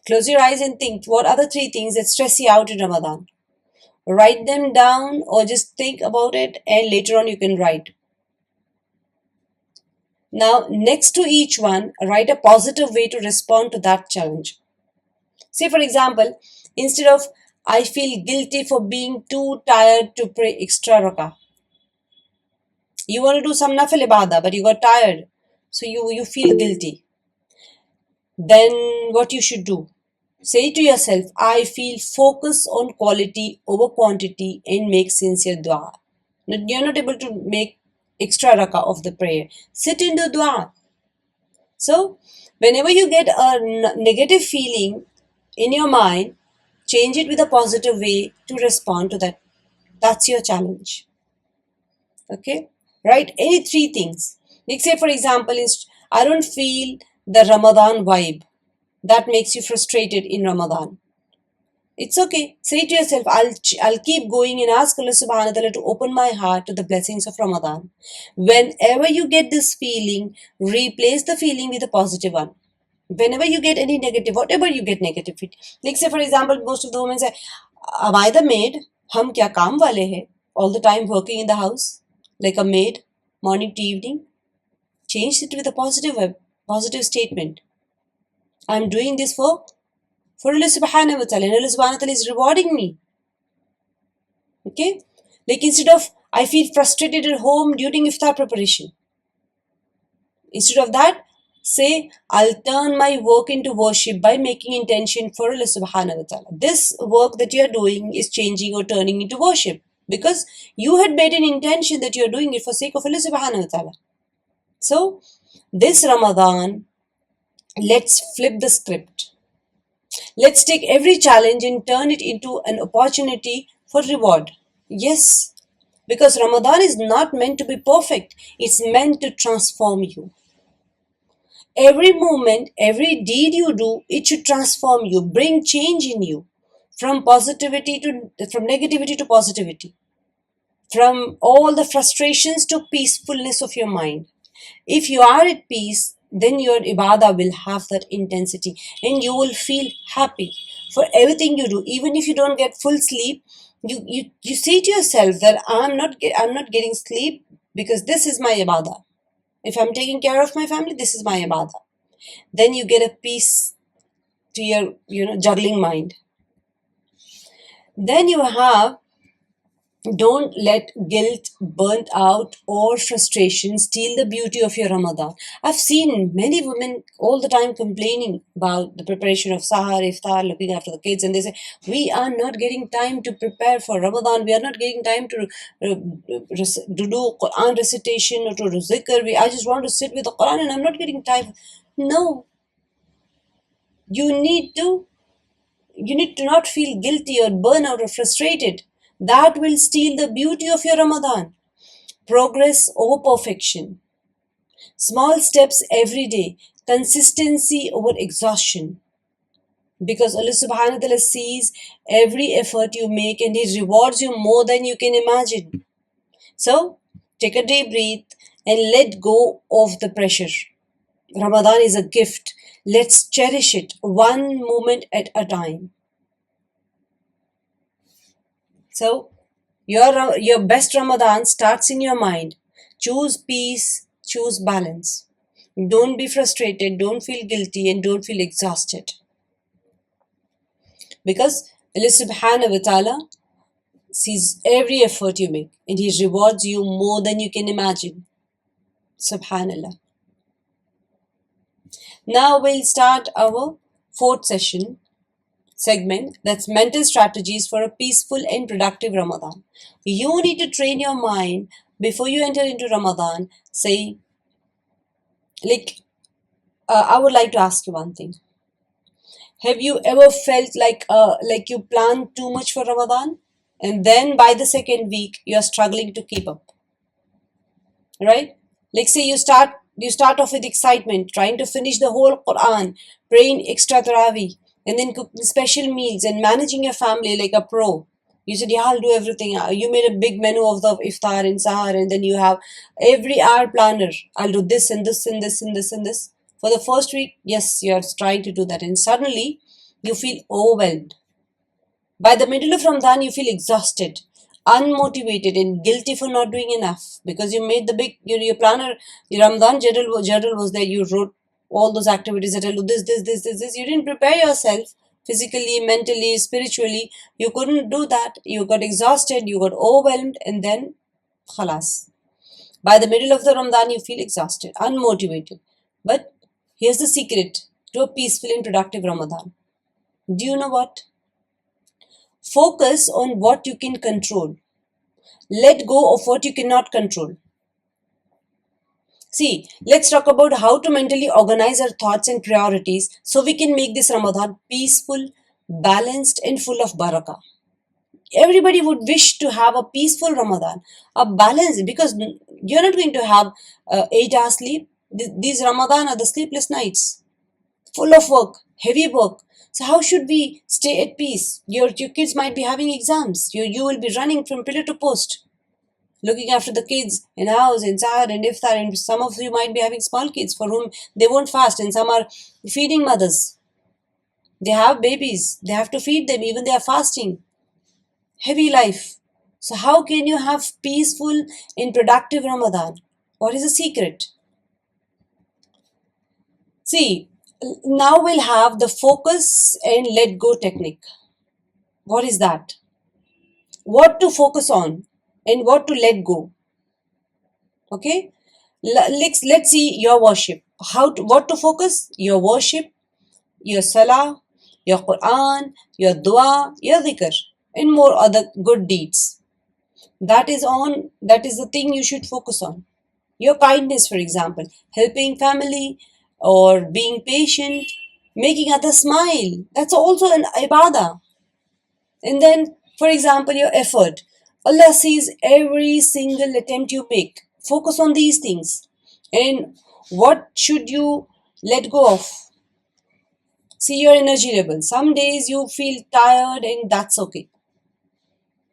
A: Close your eyes and think, what are the 3 things that stress you out in Ramadan? Write them down or just think about it and later on you can write. Now, next to each one, write a positive way to respond to that challenge. Say, for example, instead of, I feel guilty for being too tired to pray extra rakah. You want to do some nafil ibadah, but you got tired. So you feel guilty. Then what you should do? Say to yourself, I feel focus on quality over quantity and make sincere dua. You're not able to make extra rakah of the prayer. Sit in the dua. So, whenever you get a negative feeling in your mind, change it with a positive way to respond to that. That's your challenge. Okay? Write any 3 things. Like say, for example, I don't feel the Ramadan vibe. That makes you frustrated in Ramadan. It's okay. Say to yourself, I'll keep going and ask Allah subhanahu wa ta'ala to open my heart to the blessings of Ramadan. Whenever you get this feeling, replace the feeling with a positive one. Whenever you get any negative, whatever you get negative, like say for example, most of the women say, am I the maid? Hum kya kaam wale hai? All the time working in the house, like a maid, morning to evening. Change it with a positive statement. I'm doing this for Allah subhanahu wa ta'ala, and Allah subhanahu wa ta'ala is rewarding me. Okay? Like instead of, I feel frustrated at home during iftar preparation. Instead of that, say, I'll turn my work into worship by making intention for Allah subhanahu wa ta'ala. This work that you're doing is changing or turning into worship because you had made an intention that you're doing it for sake of Allah subhanahu wa ta'ala. So, this Ramadan, let's flip the script. Let's take every challenge and turn it into an opportunity for reward. Yes, because Ramadan is not meant to be perfect. It's meant to transform you. Every moment, every deed you do, it should transform you, bring change in you, from negativity to positivity, from all the frustrations to peacefulness of your mind. If you are at peace, then your ibadah will have that intensity and you will feel happy for everything you do. Even if you don't get full sleep, you say to yourself that I'm not getting sleep because this is my ibadah. If I'm taking care of my family, this is my ibadah. Then you get a peace to your, juggling mind. Then you have Don't let guilt, burnt out, or frustration steal the beauty of your Ramadan. I've seen many women all the time complaining about the preparation of Sahar, Iftar, looking after the kids, and they say, we are not getting time to prepare for Ramadan. We are not getting time to do Quran recitation or to do zikr. I just want to sit with the Quran and I'm not getting time. No, you need to you need to not feel guilty or burnout or frustrated. That will steal the beauty of your Ramadan. Progress over perfection. Small steps every day. Consistency over exhaustion. Because Allah subhanahu wa ta'ala sees every effort you make and He rewards you more than you can imagine. So, take a deep breath and let go of the pressure. Ramadan is a gift. Let's cherish it one moment at a time. So, your best Ramadan starts in your mind. Choose peace, choose balance. Don't be frustrated, don't feel guilty, and don't feel exhausted. Because Allah subhanahu wa ta'ala sees every effort you make and He rewards you more than you can imagine. Subhanallah. Now we'll start our fourth segment, that's mental strategies for a peaceful and productive Ramadan. You need to train your mind before you enter into Ramadan. Say, I would like to ask you one thing. Have you ever felt like you planned too much for Ramadan, and then by the second week you are struggling to keep up, right? Like say you start off with excitement, trying to finish the whole Quran, praying extra Tarawih, and then cooking special meals and managing your family like a pro. You said, yeah, I'll do everything. You made a big menu of the iftar and sahar, and then you have every hour planner. I'll do this and this and this and this and this. For the first week, yes, you're trying to do that, and suddenly you feel overwhelmed. By the middle of Ramadan, you feel exhausted, unmotivated, and guilty for not doing enough because you made the big, your planner, your Ramadan journal was there. You wrote all those activities that I'll do this. You didn't prepare yourself physically, mentally, spiritually. You couldn't do that. You got exhausted, you got overwhelmed, and then khalas. By the middle of the Ramadan, you feel exhausted, unmotivated. But here's the secret to a peaceful and productive Ramadan. Do you know what? Focus on what you can control. Let go of what you cannot control. See, let's talk about how to mentally organize our thoughts and priorities so we can make this Ramadan peaceful, balanced, and full of barakah. Everybody would wish to have a peaceful Ramadan, a balance, because you're not going to have 8 hours sleep. These Ramadan are the sleepless nights, full of work, heavy work. So how should we stay at peace? Your kids might be having exams. You will be running from pillar to post, looking after the kids in house, in Sahar and Iftar, and some of you might be having small kids for whom they won't fast, and some are feeding mothers. They have babies. They have to feed them, even they are fasting. Heavy life. So how can you have peaceful and productive Ramadan? What is the secret? See, now we'll have the focus and let go technique. What is that? What to focus on and what to let go. Okay? Let's see your worship. What to focus? Your worship, your salah, your Quran, your dua, your dhikr, and more other good deeds. That is the thing you should focus on. Your kindness, for example, helping family or being patient, making others smile. That's also an ibadah. And then, for example, your effort. Allah sees every single attempt you make. Focus on these things. And what should you let go of? See your energy level. Some days you feel tired and that's okay.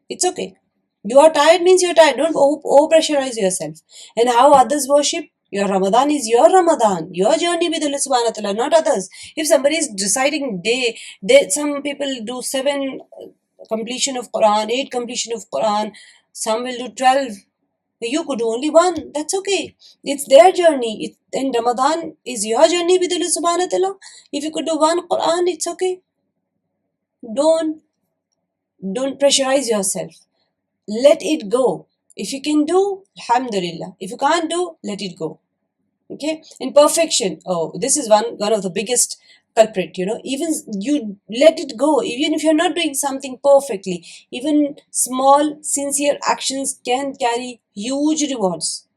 A: It's okay. You are tired means you're tired. Don't over pressurize yourself. And how others worship? Your Ramadan is your Ramadan, your journey with Allah subhanahu wa ta'ala, not others. If somebody is deciding some people do 7 completion of Quran, 8 completion of Quran, some will do 12. You could do only 1. That's okay. It's their journey. And Ramadan is your journey with Allah subhanahu wa ta'ala. If you could do 1 Quran, it's okay. Don't pressurize yourself. let it go. If you can do, alhamdulillah. If you can't do, let it go. Okay. Imperfection, oh, this is one of the biggest culprit. Even you let it go, even if you're not doing something perfectly, even small sincere actions can carry huge rewards.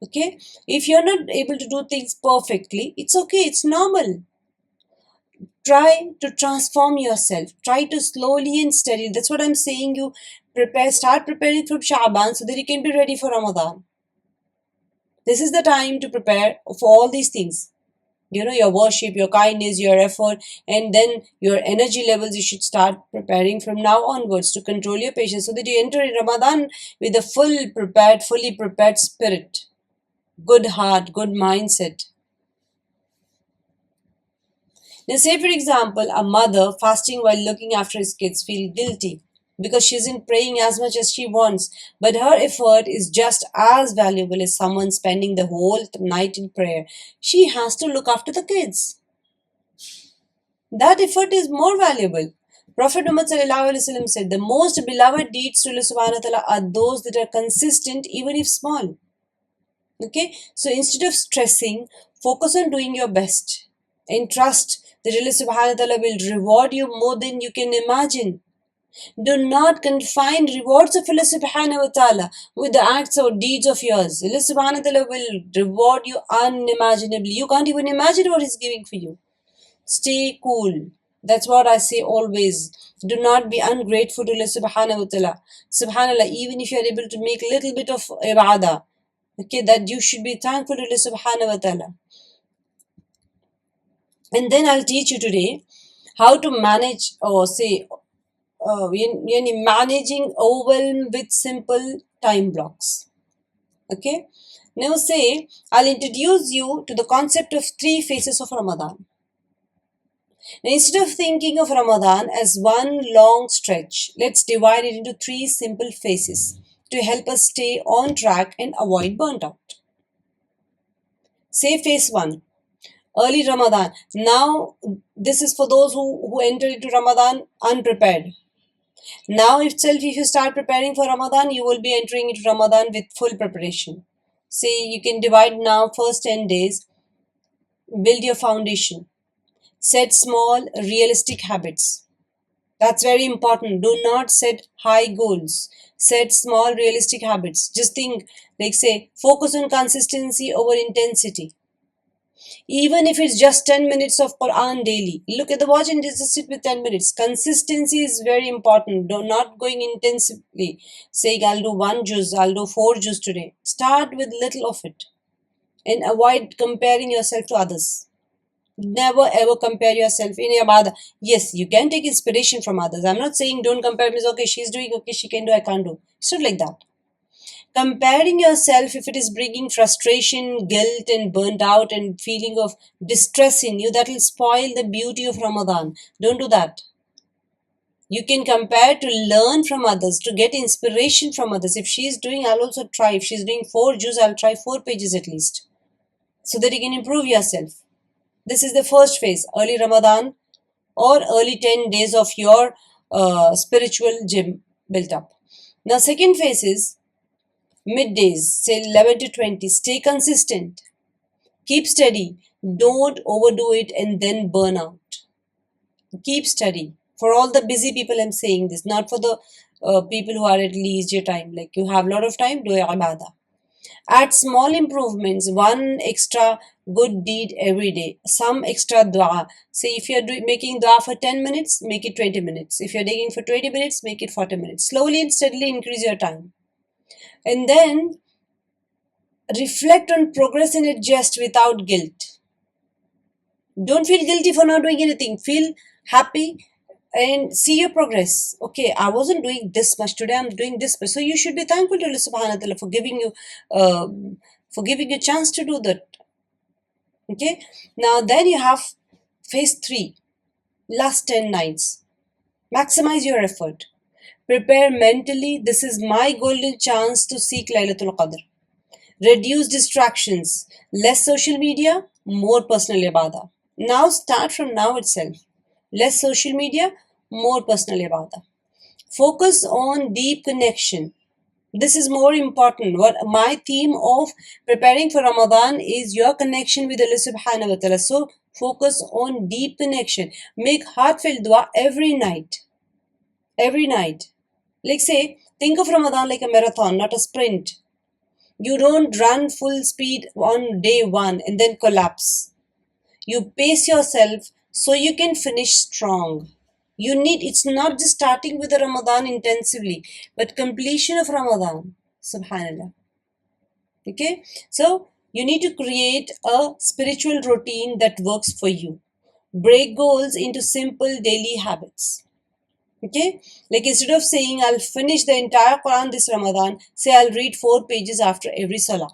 A: Okay. If you're not able to do things perfectly, it's okay, it's normal. Try to transform yourself, try to slowly and steady. That's what I'm saying. You start preparing from Sha'ban so that you can be ready for Ramadan. This is the time to prepare for all these things. Your worship, your kindness, your effort, and then your energy levels. You should start preparing from now onwards to control your patience so that you enter in Ramadan with a fully prepared spirit, good heart, good mindset. Now, say for example, a mother fasting while looking after his kids feel guilty because she isn't praying as much as she wants, but her effort is just as valuable as someone spending the whole night in prayer. She has to look after the kids. That effort is more valuable. Prophet Muhammad said, the most beloved deeds to Allah subhanahu wa ta'ala are those that are consistent even if small. Okay, so instead of stressing, focus on doing your best and trust that Allah subhanahu wa ta'ala will reward you more than you can imagine. Do not confine rewards of Allah subhanahu wa ta'ala with the acts or deeds of yours. Allah subhanahu wa ta'ala will reward you unimaginably. You can't even imagine what He's giving for you. Stay cool. That's what I say always. Do not be ungrateful to Allah subhanahu wa ta'ala. Subhanallah, even if you are able to make a little bit of ibadah, okay, that you should be thankful to Allah subhanahu wa ta'ala. And then I'll teach you today how to manage or say, managing overwhelm with simple time blocks. Okay. Now say, I'll introduce you to the concept of 3 phases of Ramadan. Now, instead of thinking of Ramadan as one long stretch, let's divide it into 3 simple phases to help us stay on track and avoid burnt out. Say phase 1, early Ramadan. Now, this is for those who enter into Ramadan unprepared. Now itself, if you start preparing for Ramadan, you will be entering into Ramadan with full preparation. Say you can divide now first 10 days, build your foundation. Set small, realistic habits. That's very important. Do not set high goals. Set small, realistic habits. Just think, like say, focus on consistency over intensity. Even if it's just 10 minutes of Quran daily. Look at the watch and just sit with 10 minutes. Consistency is very important. Do not going intensively. Saying, I'll do 1 juz, I'll do 4 juz today. Start with little of it. And avoid comparing yourself to others. Never ever compare yourself in ibadah. Yes, you can take inspiration from others. I'm not saying don't compare me. Okay, she's doing okay, she can do, I can't do. It's not like that. Comparing yourself, if it is bringing frustration, guilt, and burnt out, and feeling of distress in you, that will spoil the beauty of Ramadan. Don't do that. You can compare to learn from others, to get inspiration from others. If she's doing, I'll also try. If she's doing 4 juz, I'll try 4 pages at least, so that you can improve yourself. This is the first phase, early Ramadan or early 10 days of your spiritual gym built up. Now, second phase is middays, say 11 to 20. Stay consistent. Keep steady. Don't overdo it and then burn out. Keep steady. For all the busy people, I'm saying this, not for the people who are at leisure time. Like you have a lot of time, do ibadah. Add small improvements, 1 extra good deed every day, some extra dua. Say if you're making dua for 10 minutes, make it 20 minutes. If you're taking for 20 minutes, make it 40 minutes. Slowly and steadily increase your time. And then reflect on progress and adjust without guilt. Don't feel guilty for not doing anything. Feel happy and see your progress. Okay, I wasn't doing this much today, I'm doing this much. So you should be thankful to Allah subhanahu wa ta'ala for giving you a chance to do that. Okay, now then you have phase 3, last 10 nights. Maximize your effort. Prepare mentally. This is my golden chance to seek Laylatul Qadr. Reduce distractions. Less social media, more personal ibadah. Now start from now itself. Less social media, more personal ibadah. Focus on deep connection. This is more important. What my theme of preparing for Ramadan is your connection with Allah subhanahu wa ta'ala. So focus on deep connection. Make heartfelt dua every night. Every night. Like say, think of Ramadan like a marathon, not a sprint. You don't run full speed on day one and then collapse. You pace yourself so you can finish strong. It's not just starting with the Ramadan intensively, but completion of Ramadan. Subhanallah. Okay? So, you need to create a spiritual routine that works for you. Break goals into simple daily habits. Okay? Like instead of saying, I'll finish the entire Quran this Ramadan, say, I'll read 4 pages after every salah.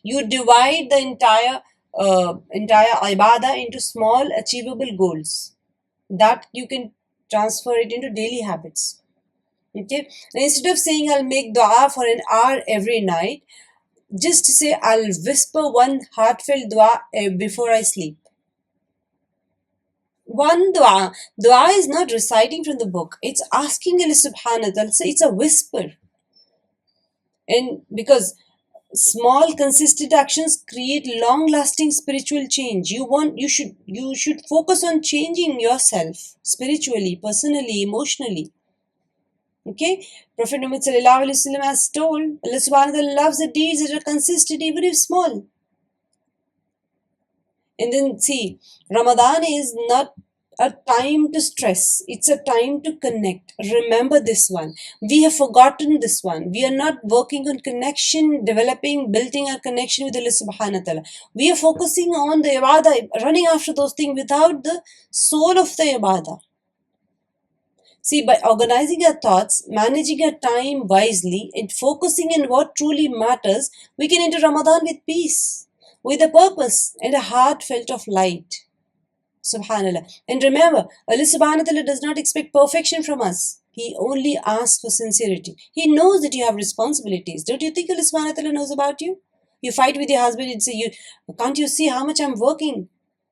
A: You divide the entire ibadah into small achievable goals that you can transfer it into daily habits. Okay, and instead of saying I'll make dua for an hour every night, just say I'll whisper one heartfelt dua before I sleep. One dua is not reciting from the book, it's asking Allah subhanahu wa ta'ala. So it's a whisper, and because small consistent actions create long lasting spiritual change. You should focus on changing yourself spiritually, personally, emotionally. Okay, Prophet Muhammad sallallahu alaihi wasallam has told Allah subhanahu wa ta'ala loves the deeds that are consistent even if small. And then see, Ramadan is not a time to stress, it's a time to connect. Remember this one. We have forgotten this one. We are not working on connection, developing, building our connection with Allah subhanahu wa ta'ala. We are focusing on the ibadah, running after those things without the soul of the ibadah. See, by organizing our thoughts, managing our time wisely, and focusing on what truly matters, we can enter Ramadan with peace, with a purpose, and a heart felt of light. Subhanallah. And remember, Allah subhanahu wa ta'ala does not expect perfection from us. He only asks for sincerity. He knows that you have responsibilities. Don't you think Allah subhanahu wa ta'ala knows about you? You fight with your husband and say, can't you see how much I'm working?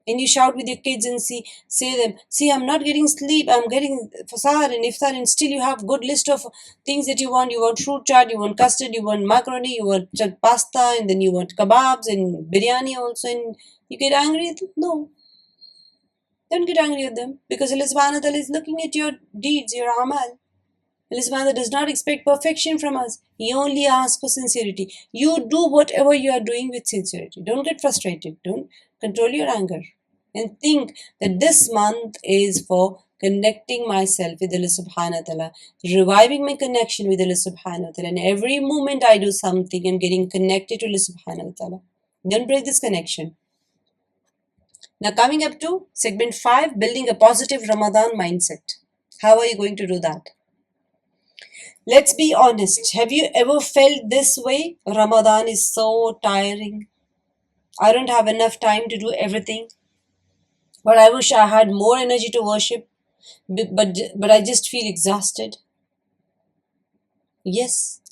A: And you shout with your kids and say them, see, I'm not getting sleep, I'm getting fasar and iftar, and still you have good list of things that you want. You want fruit chaat, you want custard, you want macaroni, you want pasta, and then you want kebabs and biryani also, and you get angry at them? No. Don't get angry at them, because Allah subhanahu wa ta'ala is looking at your deeds, your amal. Allah subhanahu wa ta'ala does not expect perfection from us. He only asks for sincerity. You do whatever you are doing with sincerity. Don't get frustrated. Don't control your anger. And think that this month is for connecting myself with Allah subhanahu wa ta'ala, reviving my connection with Allah subhanahu wa ta'ala. And every moment I do something, I'm getting connected to Allah subhanahu wa ta'ala. Don't break this connection. Now coming up to segment 5, building a positive Ramadan mindset. How are you going to do that? Let's be honest. Have you ever felt this way? Ramadan is so tiring. I don't have enough time to do everything. But I wish I had more energy to worship. But I just feel exhausted. Yes,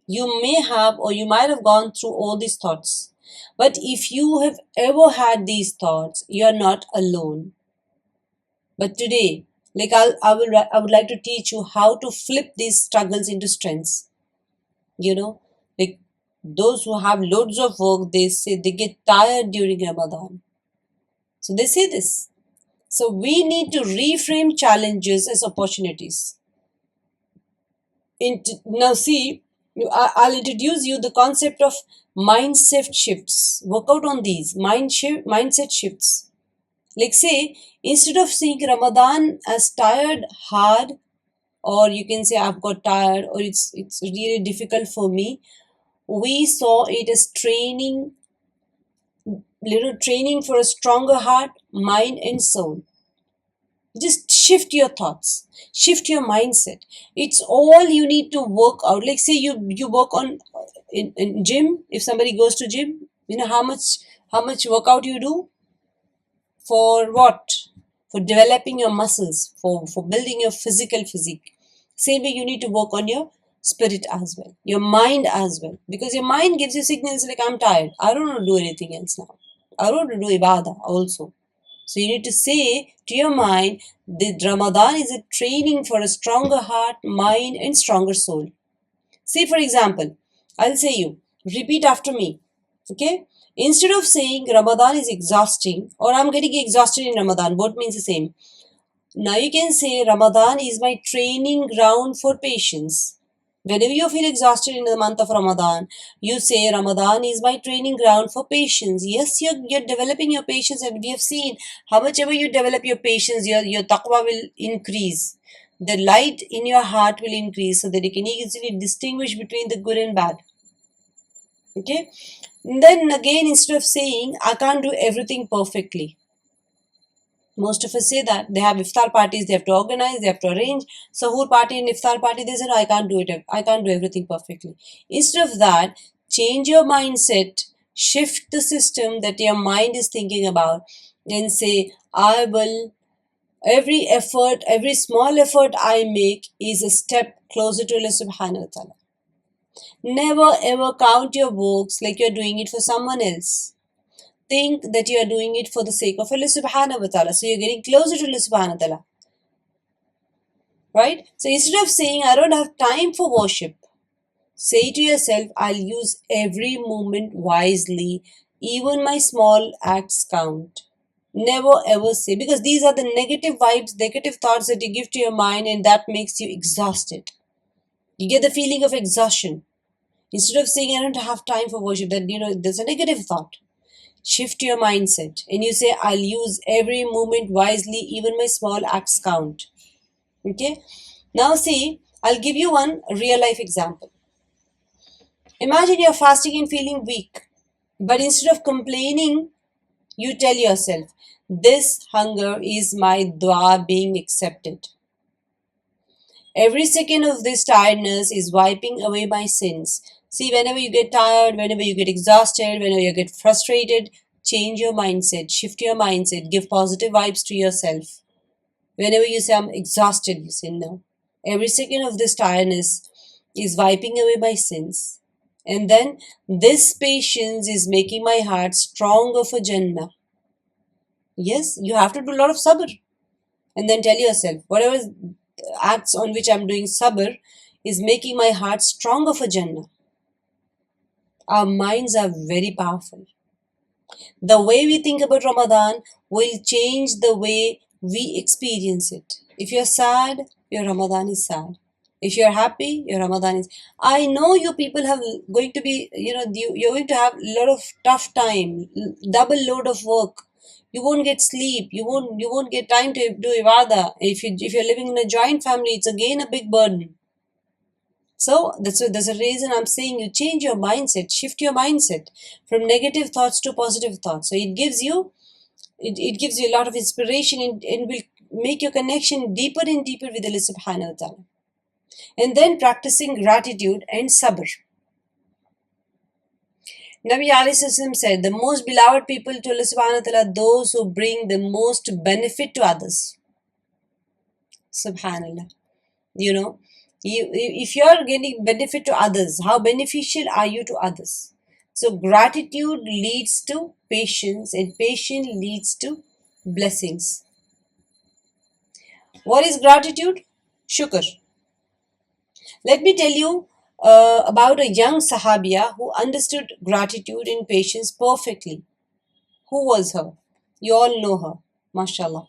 A: you may have or you might have gone through all these thoughts. But if you have ever had these thoughts, you are not alone. But today, I would like to teach you how to flip these struggles into strengths. Like those who have loads of work, they say they get tired during Ramadan. So they say this. So we need to reframe challenges as opportunities. Now see, I'll introduce you the concept of mindset shifts. Work out on these mindset shifts. Like say, instead of seeing Ramadan as tired, hard, or you can say I've got tired, or it's really difficult for me, we saw it as training for a stronger heart, mind, and soul. Just shift your thoughts, shift your mindset. It's all you need to work out. Like say you work on in gym. If somebody goes to gym, you know how much workout you do for what? For developing your muscles, for building your physical physique. Same way you need to work on your spirit as well, your mind as well, because your mind gives you signals like I'm tired, I don't want to do anything else now, I don't want to do ibadah also. So you need to say to your mind that Ramadan is a training for a stronger heart, mind, and stronger soul. See, for example, I'll say you, repeat after me. Okay? Instead of saying Ramadan is exhausting or I'm getting exhausted in Ramadan, both means the same. Now you can say Ramadan is my training ground for patience. Whenever you feel exhausted in the month of Ramadan, you say Ramadan is my training ground for patience. Yes, you're developing your patience, and we have seen how much ever you develop your patience, your taqwa will increase. The light in your heart will increase so that you can easily distinguish between the good and bad. Okay? And then again, instead of saying I can't do everything perfectly, most of us say that they have iftar parties, they have to organize, they have to arrange. Sahur party and iftar party, they said, I can't do it. I can't do everything perfectly. Instead of that, change your mindset, shift the system that your mind is thinking about, and say, I will, every effort, every small effort I make is a step closer to Allah subhanahu wa ta'ala. Never ever count your works like you're doing it for someone else. Think that you are doing it for the sake of Allah subhanahu wa ta'ala. So you're getting closer to Allah subhanahu wa ta'ala. Right? So instead of saying, I don't have time for worship, say to yourself, I'll use every moment wisely, even my small acts count. Never ever say, because these are the negative vibes, negative thoughts that you give to your mind, and that makes you exhausted. You get the feeling of exhaustion. Instead of saying, I don't have time for worship, that, there's a negative thought. Shift your mindset and you say, I'll use every moment wisely, even my small acts count. Okay? Now, see, I'll give you one real life example. Imagine you're fasting and feeling weak, but instead of complaining, you tell yourself, this hunger is my dua being accepted. Every second of this tiredness is wiping away my sins. See, whenever you get tired, whenever you get exhausted, whenever you get frustrated, change your mindset, shift your mindset, give positive vibes to yourself. Whenever you say, I'm exhausted, you say, no. Every second of this tiredness is wiping away my sins. And then this patience is making my heart stronger for Jannah. Yes, you have to do a lot of sabr. And then tell yourself, whatever acts on which I'm doing sabr is making my heart stronger for Jannah. Our minds are very powerful. The way we think about Ramadan will change the way we experience it. If you're sad, your Ramadan is sad. If you're happy, your Ramadan is. I know you people have going to be, you're going to have a lot of tough time, double load of work. You won't get sleep. You won't get time to do ibadah. If you're living in a joint family, it's again a big burden. So there's a reason I'm saying you change your mindset, shift your mindset from negative thoughts to positive thoughts. So it gives you a lot of inspiration and will make your connection deeper and deeper with Allah subhanahu wa ta'ala. And then practicing gratitude and sabr. Nabi Alayhi said, the most beloved people to Allah subhanahu wa ta'ala are those who bring the most benefit to others. Subhanallah. If you're getting benefit to others, how beneficial are you to others? So gratitude leads to patience and patience leads to blessings. What is gratitude? Shukr. Let me tell you about a young Sahabiya who understood gratitude and patience perfectly. Who was her? You all know her, mashallah.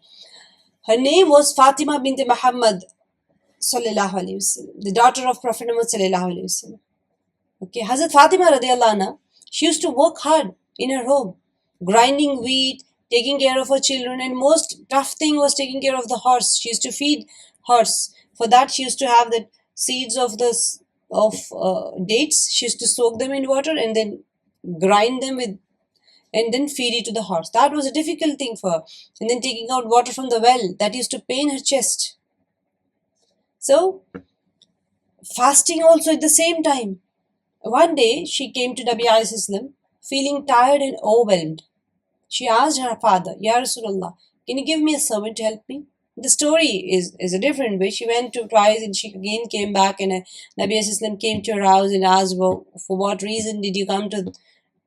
A: Her name was Fatima bint Muhammad sallallahu alayhi wasallam, the daughter of Prophet Muhammad sallallahu alayhi wasallam. Okay, Hazrat Fatima radiallahu anha, she used to work hard in her home, grinding wheat, taking care of her children, and most tough thing was taking care of the horse. She used to feed horse. For that, she used to have the seeds of dates. She used to soak them in water and then grind them and then feed it to the horse. That was a difficult thing for her. And then taking out water from the well, that used to pain her chest. So, fasting also at the same time. One day, she came to Nabi Alayhi feeling tired and overwhelmed. She asked her father, Ya Rasulullah, can you give me a servant to help me? The story is a different way. She went twice and she again came back, and Nabi Alayhi came to her house and asked, well, for what reason did you come to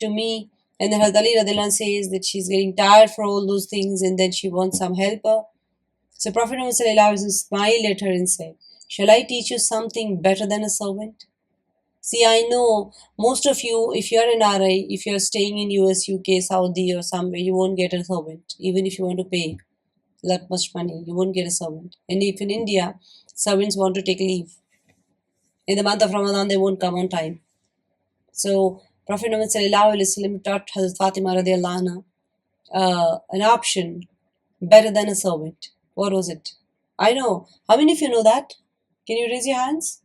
A: me? And then Hazrat Ali radiallahu anh says that she's getting tired for all those things and then she wants some helper. So Prophet Muhammad smiled at her and said, shall I teach you something better than a servant? See, I know most of you, if you're an RI, if you're staying in US, UK, Saudi, or somewhere, you won't get a servant. Even if you want to pay that much money, you won't get a servant. And if in India, servants want to take leave, in the month of Ramadan, they won't come on time. So, Prophet Muhammad Sallallahu Alaihi Wasallam taught Hazrat Fatima radiallahu anha an option better than a servant. What was it? I know. How many of you know that? Can you raise your hands?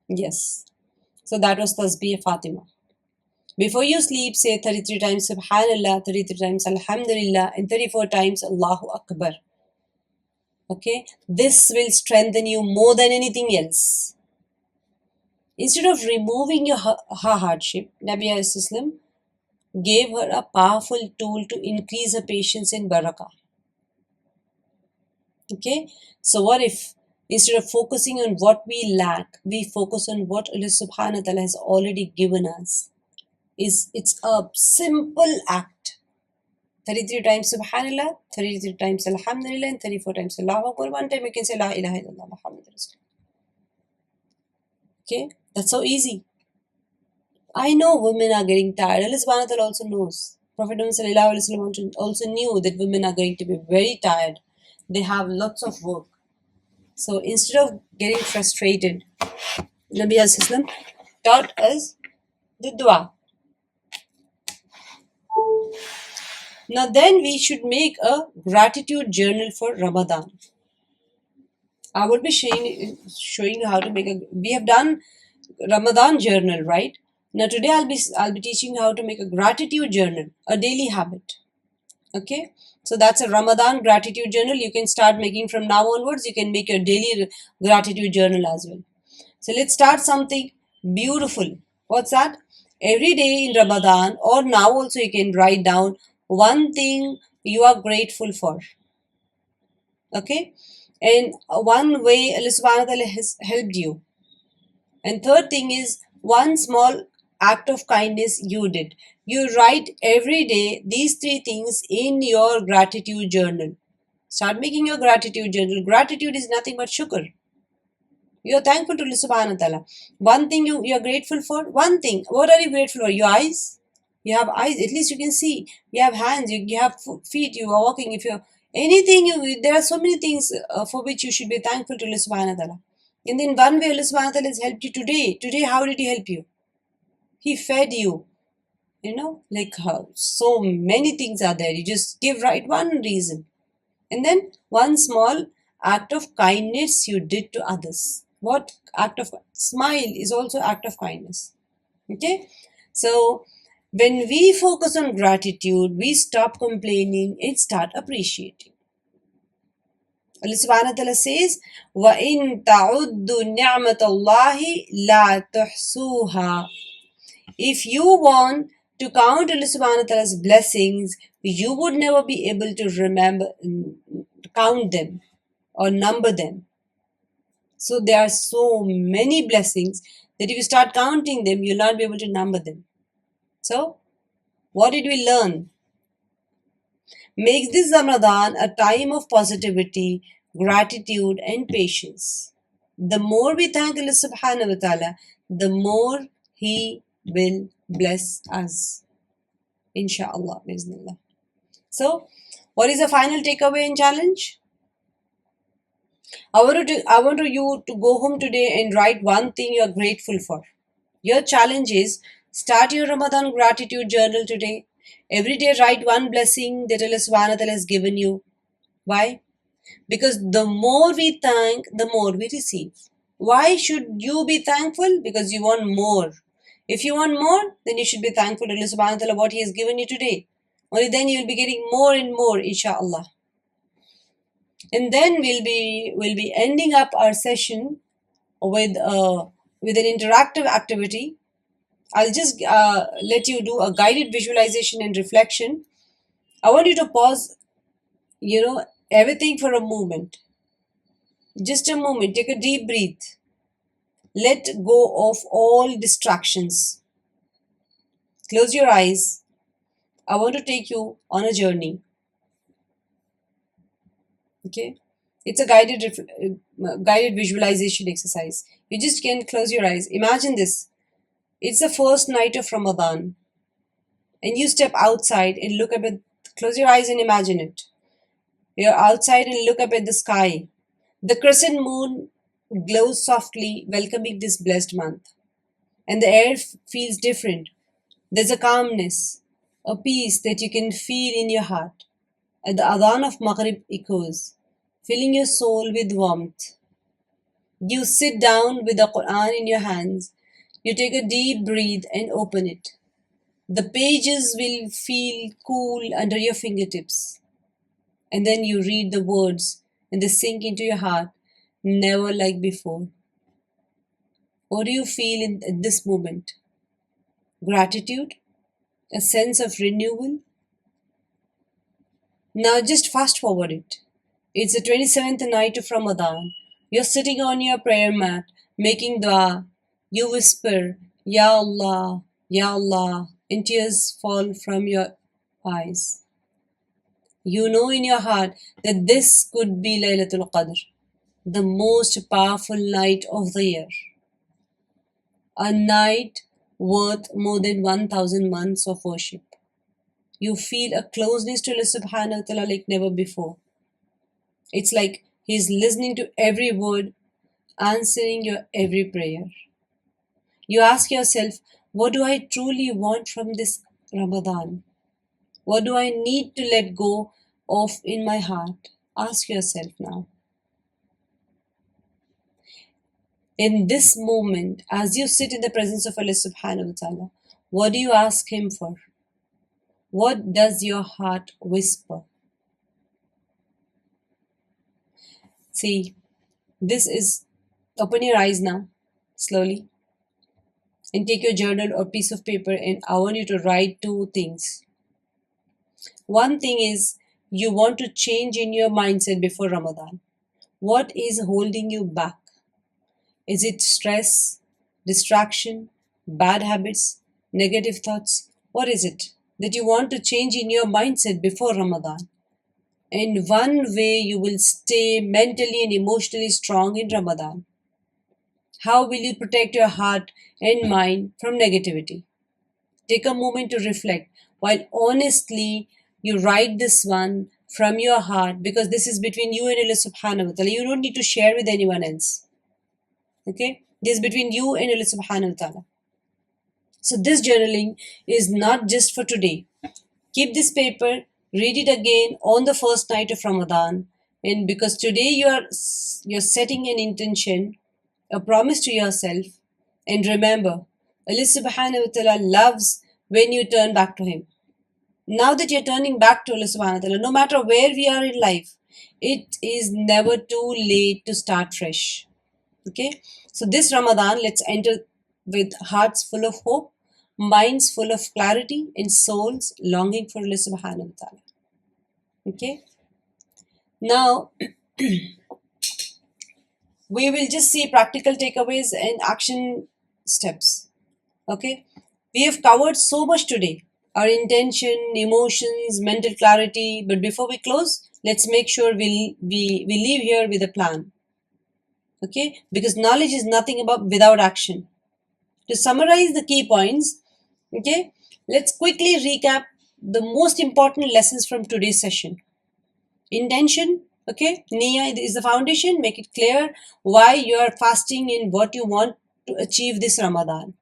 A: Yes. So that was Tasbih Fatima. Before you sleep, say 33 times Subhanallah, 33 times Alhamdulillah, and 34 times Allahu Akbar. Okay? This will strengthen you more than anything else. Instead of removing her hardship, Nabi Sallallahu gave her a powerful tool to increase her patience in barakah. Okay, so what if instead of focusing on what we lack, we focus on what Allah subhanahu wa ta'ala has already given us? It's a simple act. 33 times subhanallah, 33 times alhamdulillah, and 34 times Allahu Akbar. One time you can say la ilaha illallah Muhammad Rasulullah. Okay, that's so easy. I know women are getting tired. Allah subhanahu wa ta'ala also knows. Prophet Muhammad also knew that women are going to be very tired. They have lots of work. So instead of getting frustrated, Nabi Sallallahu taught us the dua. Now then we should make a gratitude journal for Ramadan. I will be showing you how to make a. We have done Ramadan journal, right? Now today I'll be teaching you how to make a gratitude journal, a daily habit. Okay, so that's a Ramadan gratitude journal. You can start making from now onwards. You can make your daily gratitude journal as well. So let's start something beautiful. What's that? Every day in Ramadan or now also you can write down one thing you are grateful for. Okay? And one way Allah subhanahu wa ta'ala has helped you. And third thing is one small act of kindness you did. You write every day these three things in your gratitude journal. Start making your gratitude journal. Gratitude is nothing but shukr. You're thankful to Allah subhanahu wa ta'ala. One thing you're grateful for, one thing. What are you grateful for? Your eyes? You have eyes, at least you can see. You have hands, you have feet, you are walking. If you're anything, there are so many things for which you should be thankful to Allah subhanahu wa ta'ala. And then one way Allah subhanahu wa ta'ala has helped you today. Today, how did He help you? He fed you. Like so many things are there. You just give right one reason. And then one small act of kindness you did to others. What act of smile is also act of kindness. Okay, so when we focus on gratitude, we stop complaining and start appreciating. Allah subhanahu wa ta'ala says, وَإِن تَعُدُّوا نِعْمَةَ اللَّهِ لَا تُحْصُوهَا. If you want to count Allah subhanahu wa ta'ala's blessings, you would never be able to count them or number them. So there are so many blessings that if you start counting them, you'll not be able to number them. So, what did we learn? Make this Ramadan a time of positivity, gratitude, and patience. The more we thank Allah subhanahu wa ta'ala, the more He will bless us. Insha'Allah, Bismillah. So, what is the final takeaway and challenge? I want you to go home today and write one thing you are grateful for. Your challenge is start your Ramadan gratitude journal today. Every day write one blessing that Allah subhanahu wa ta'ala has given you. Why? Because the more we thank, the more we receive. Why should you be thankful? Because you want more. If you want more, then you should be thankful to Allah subhanahu wa ta'ala what He has given you today. Only then you will be getting more and more, inshaAllah. And then we'll be ending up our session with an interactive activity. I'll just let you do a guided visualization and reflection. I want you to pause, everything for a moment. Just a moment. Take a deep breath. Let go of all distractions. Close your eyes. I want to take you on a journey. Okay? It's a guided visualization exercise. You just can close your eyes. Imagine this. It's the first night of Ramadan, and you step outside and look up at. Close your eyes and imagine it. You're outside and look up at the sky. The crescent moon glows softly, welcoming this blessed month. And the air feels different. There's a calmness, a peace that you can feel in your heart. And the adhan of Maghrib echoes, filling your soul with warmth. You sit down with the Quran in your hands. You take a deep breath and open it. The pages will feel cool under your fingertips. And then you read the words and they sink into your heart, never like before. What do you feel in this moment? Gratitude? A sense of renewal? Now just fast forward it. It's the 27th night of Ramadan. You're sitting on your prayer mat, making dua. You whisper, Ya Allah, Ya Allah, and tears fall from your eyes. You know in your heart that this could be Laylatul Qadr, the most powerful night of the year. A night worth more than 1000 months of worship. You feel a closeness to Allah subhanahu wa ta'ala like never before. It's like He's listening to every word, answering your every prayer. You ask yourself, what do I truly want from this Ramadan? What do I need to let go of in my heart? Ask yourself now. In this moment, as you sit in the presence of Allah subhanahu wa ta'ala, what do you ask Him for? What does your heart whisper? See, this is, open your eyes now, slowly, and take your journal or piece of paper, and I want you to write two things. One thing is, you want to change in your mindset before Ramadan. What is holding you back? Is it stress, distraction, bad habits, negative thoughts? What is it that you want to change in your mindset before Ramadan? And one way you will stay mentally and emotionally strong in Ramadan. How will you protect your heart and mind from negativity? Take a moment to reflect while honestly you write this one from your heart, because this is between you and Allah subhanahu wa ta'ala. You don't need to share with anyone else. Okay? This is between you and Allah subhanahu wa ta'ala. So this journaling is not just for today. Keep this paper, read it again on the first night of Ramadan. And because today you're setting an intention, a promise to yourself. And remember, Allah subhanahu wa ta'ala loves when you turn back to Him. Now that you're turning back to Allah subhanahu wa ta'ala, no matter where we are in life, it is never too late to start fresh. Okay? So this Ramadan, let's enter with hearts full of hope, minds full of clarity, and souls longing for Allah subhanahu wa ta'ala. Okay? Now, we will just see practical takeaways and action steps. Okay? We have covered so much today. Our intention, emotions, mental clarity. But before we close, let's make sure we leave here with a plan. Okay? Because knowledge is nothing without action. To summarize the key points, okay, let's quickly recap the most important lessons from today's session. Intention, okay, Niya is the foundation. Make it clear why you are fasting and what you want to achieve this Ramadan.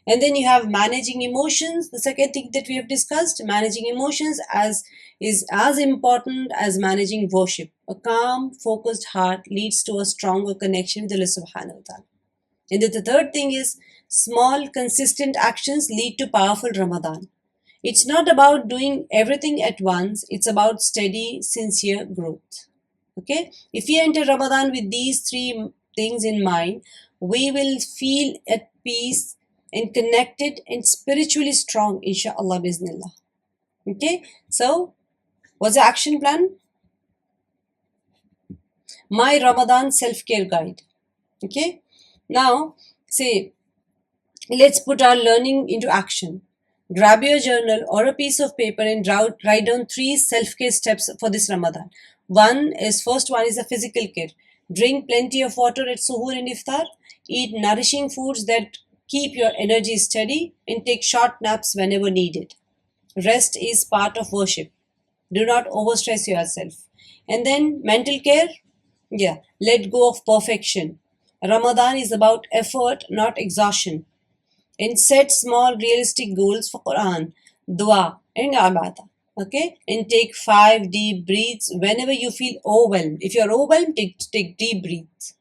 A: And then you have managing emotions. The second thing that we have discussed, managing emotions is as important as managing worship. A calm, focused heart leads to a stronger connection with Allah subhanahu wa ta'ala. And the third thing is, small, consistent actions lead to powerful Ramadan. It's not about doing everything at once. It's about steady, sincere growth. Okay? If we enter Ramadan with these three things in mind, we will feel at peace and connected and spiritually strong, inshallah, biznillah. Okay? So, what's the action plan? My Ramadan self-care guide. Okay? Now, say, let's put our learning into action. Grab your journal or a piece of paper and write down 3 self-care steps for this Ramadan. One is first one is the physical care. Drink plenty of water at suhoor and iftar. Eat nourishing foods that keep your energy steady and take short naps whenever needed. Rest is part of worship. Do not overstress yourself. And then mental care, yeah, let go of perfection. Ramadan is about effort, not exhaustion. And set small realistic goals for Quran, dua, and ibadah. Okay, and take 5 deep breaths whenever you feel overwhelmed. If you're overwhelmed, take deep breaths.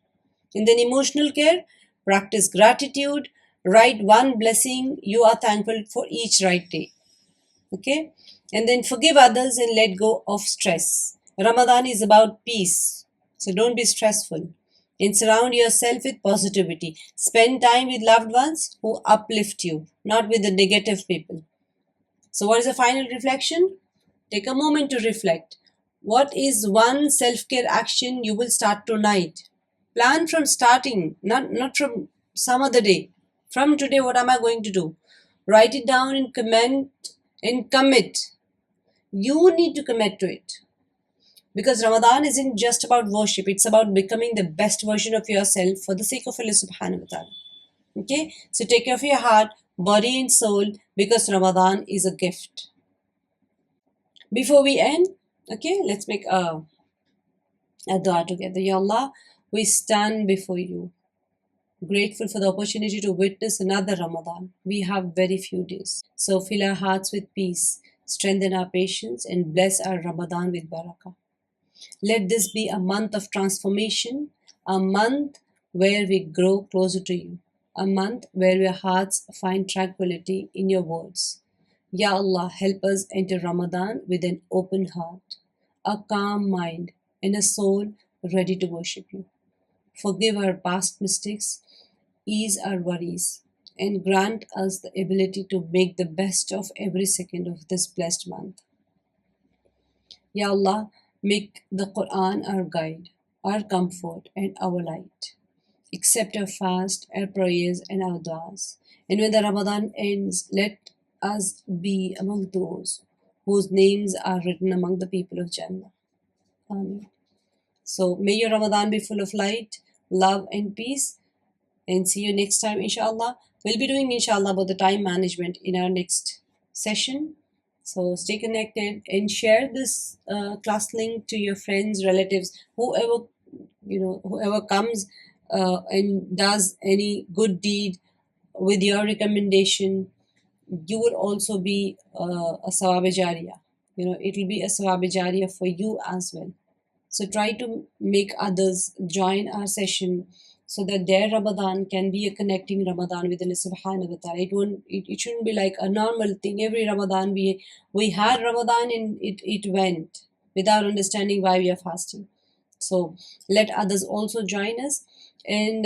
A: And then emotional care, practice gratitude, write one blessing you are thankful for each right day. Okay, and then forgive others and let go of stress. Ramadan is about peace, so don't be stressful, and surround yourself with positivity. Spend time with loved ones who uplift you, not with the negative people. So what is the final reflection? Take a moment to reflect. What is one self-care action you will start tonight? Plan from starting, not from some other day. From today, what am I going to do? Write it down and comment and commit. You need to commit to it. Because Ramadan isn't just about worship, it's about becoming the best version of yourself for the sake of Allah subhanahu wa ta'ala. Okay? So take care of your heart, body, and soul because Ramadan is a gift. Before we end, okay, let's make a dua together. Ya Allah, we stand before you, grateful for the opportunity to witness another Ramadan. We have very few days. So fill our hearts with peace, strengthen our patience, and bless our Ramadan with barakah. Let this be a month of transformation, a month where we grow closer to you, a month where our hearts find tranquility in your words. Ya Allah, help us enter Ramadan with an open heart, a calm mind, and a soul ready to worship you. Forgive our past mistakes, ease our worries, and grant us the ability to make the best of every second of this blessed month. Ya Allah, make the Quran our guide, our comfort, and our light. Accept our fast, our prayers, and our du'as. And when the Ramadan ends, let us be among those whose names are written among the people of Jannah. Amen. So may your Ramadan be full of light, love, and peace. And see you next time, inshallah. We'll be doing, inshallah, about the time management in our next session. So stay connected and share this class link to your friends, relatives, whoever whoever comes and does any good deed with your recommendation. You will also be a sawab jariya. It will be a sawab jariya for you as well. So try to make others join our session so that their Ramadan can be a connecting Ramadan with Allah subhanahu wa ta'ala. It shouldn't be like a normal thing. Every Ramadan we had Ramadan and it went without understanding why we are fasting. So let others also join us. And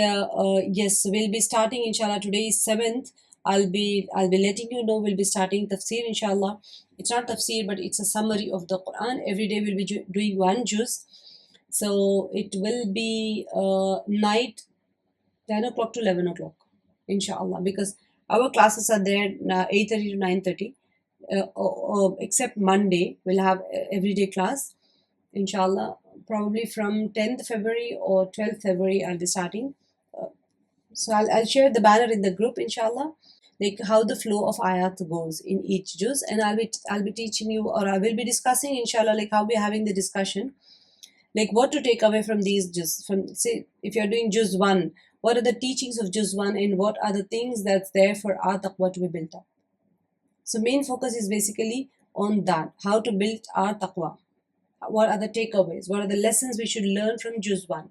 A: yes, we'll be starting inshallah. Today is 7th. I'll be letting you know we'll be starting tafsir inshallah. It's not tafsir, but it's a summary of the Quran. Every day we'll be doing one juz. So it will be night 10 o'clock to 11 o'clock, inshallah, because our classes are there 8:30 to 9:30. Except Monday, we'll have everyday class, inshallah. Probably from 10th February or 12th February, I'll be starting. So I'll share the banner in the group, inshallah, like how the flow of ayat goes in each juz, and I'll be teaching you, or I will be discussing, inshallah, like how we're having the discussion, like what to take away from these juz. From, say, if you're doing juz 1, what are the teachings of juz 1 and what are the things that's there for our taqwa to be built up. So main focus is basically on that, how to build our taqwa. What are the takeaways? What are the lessons we should learn from juz 1?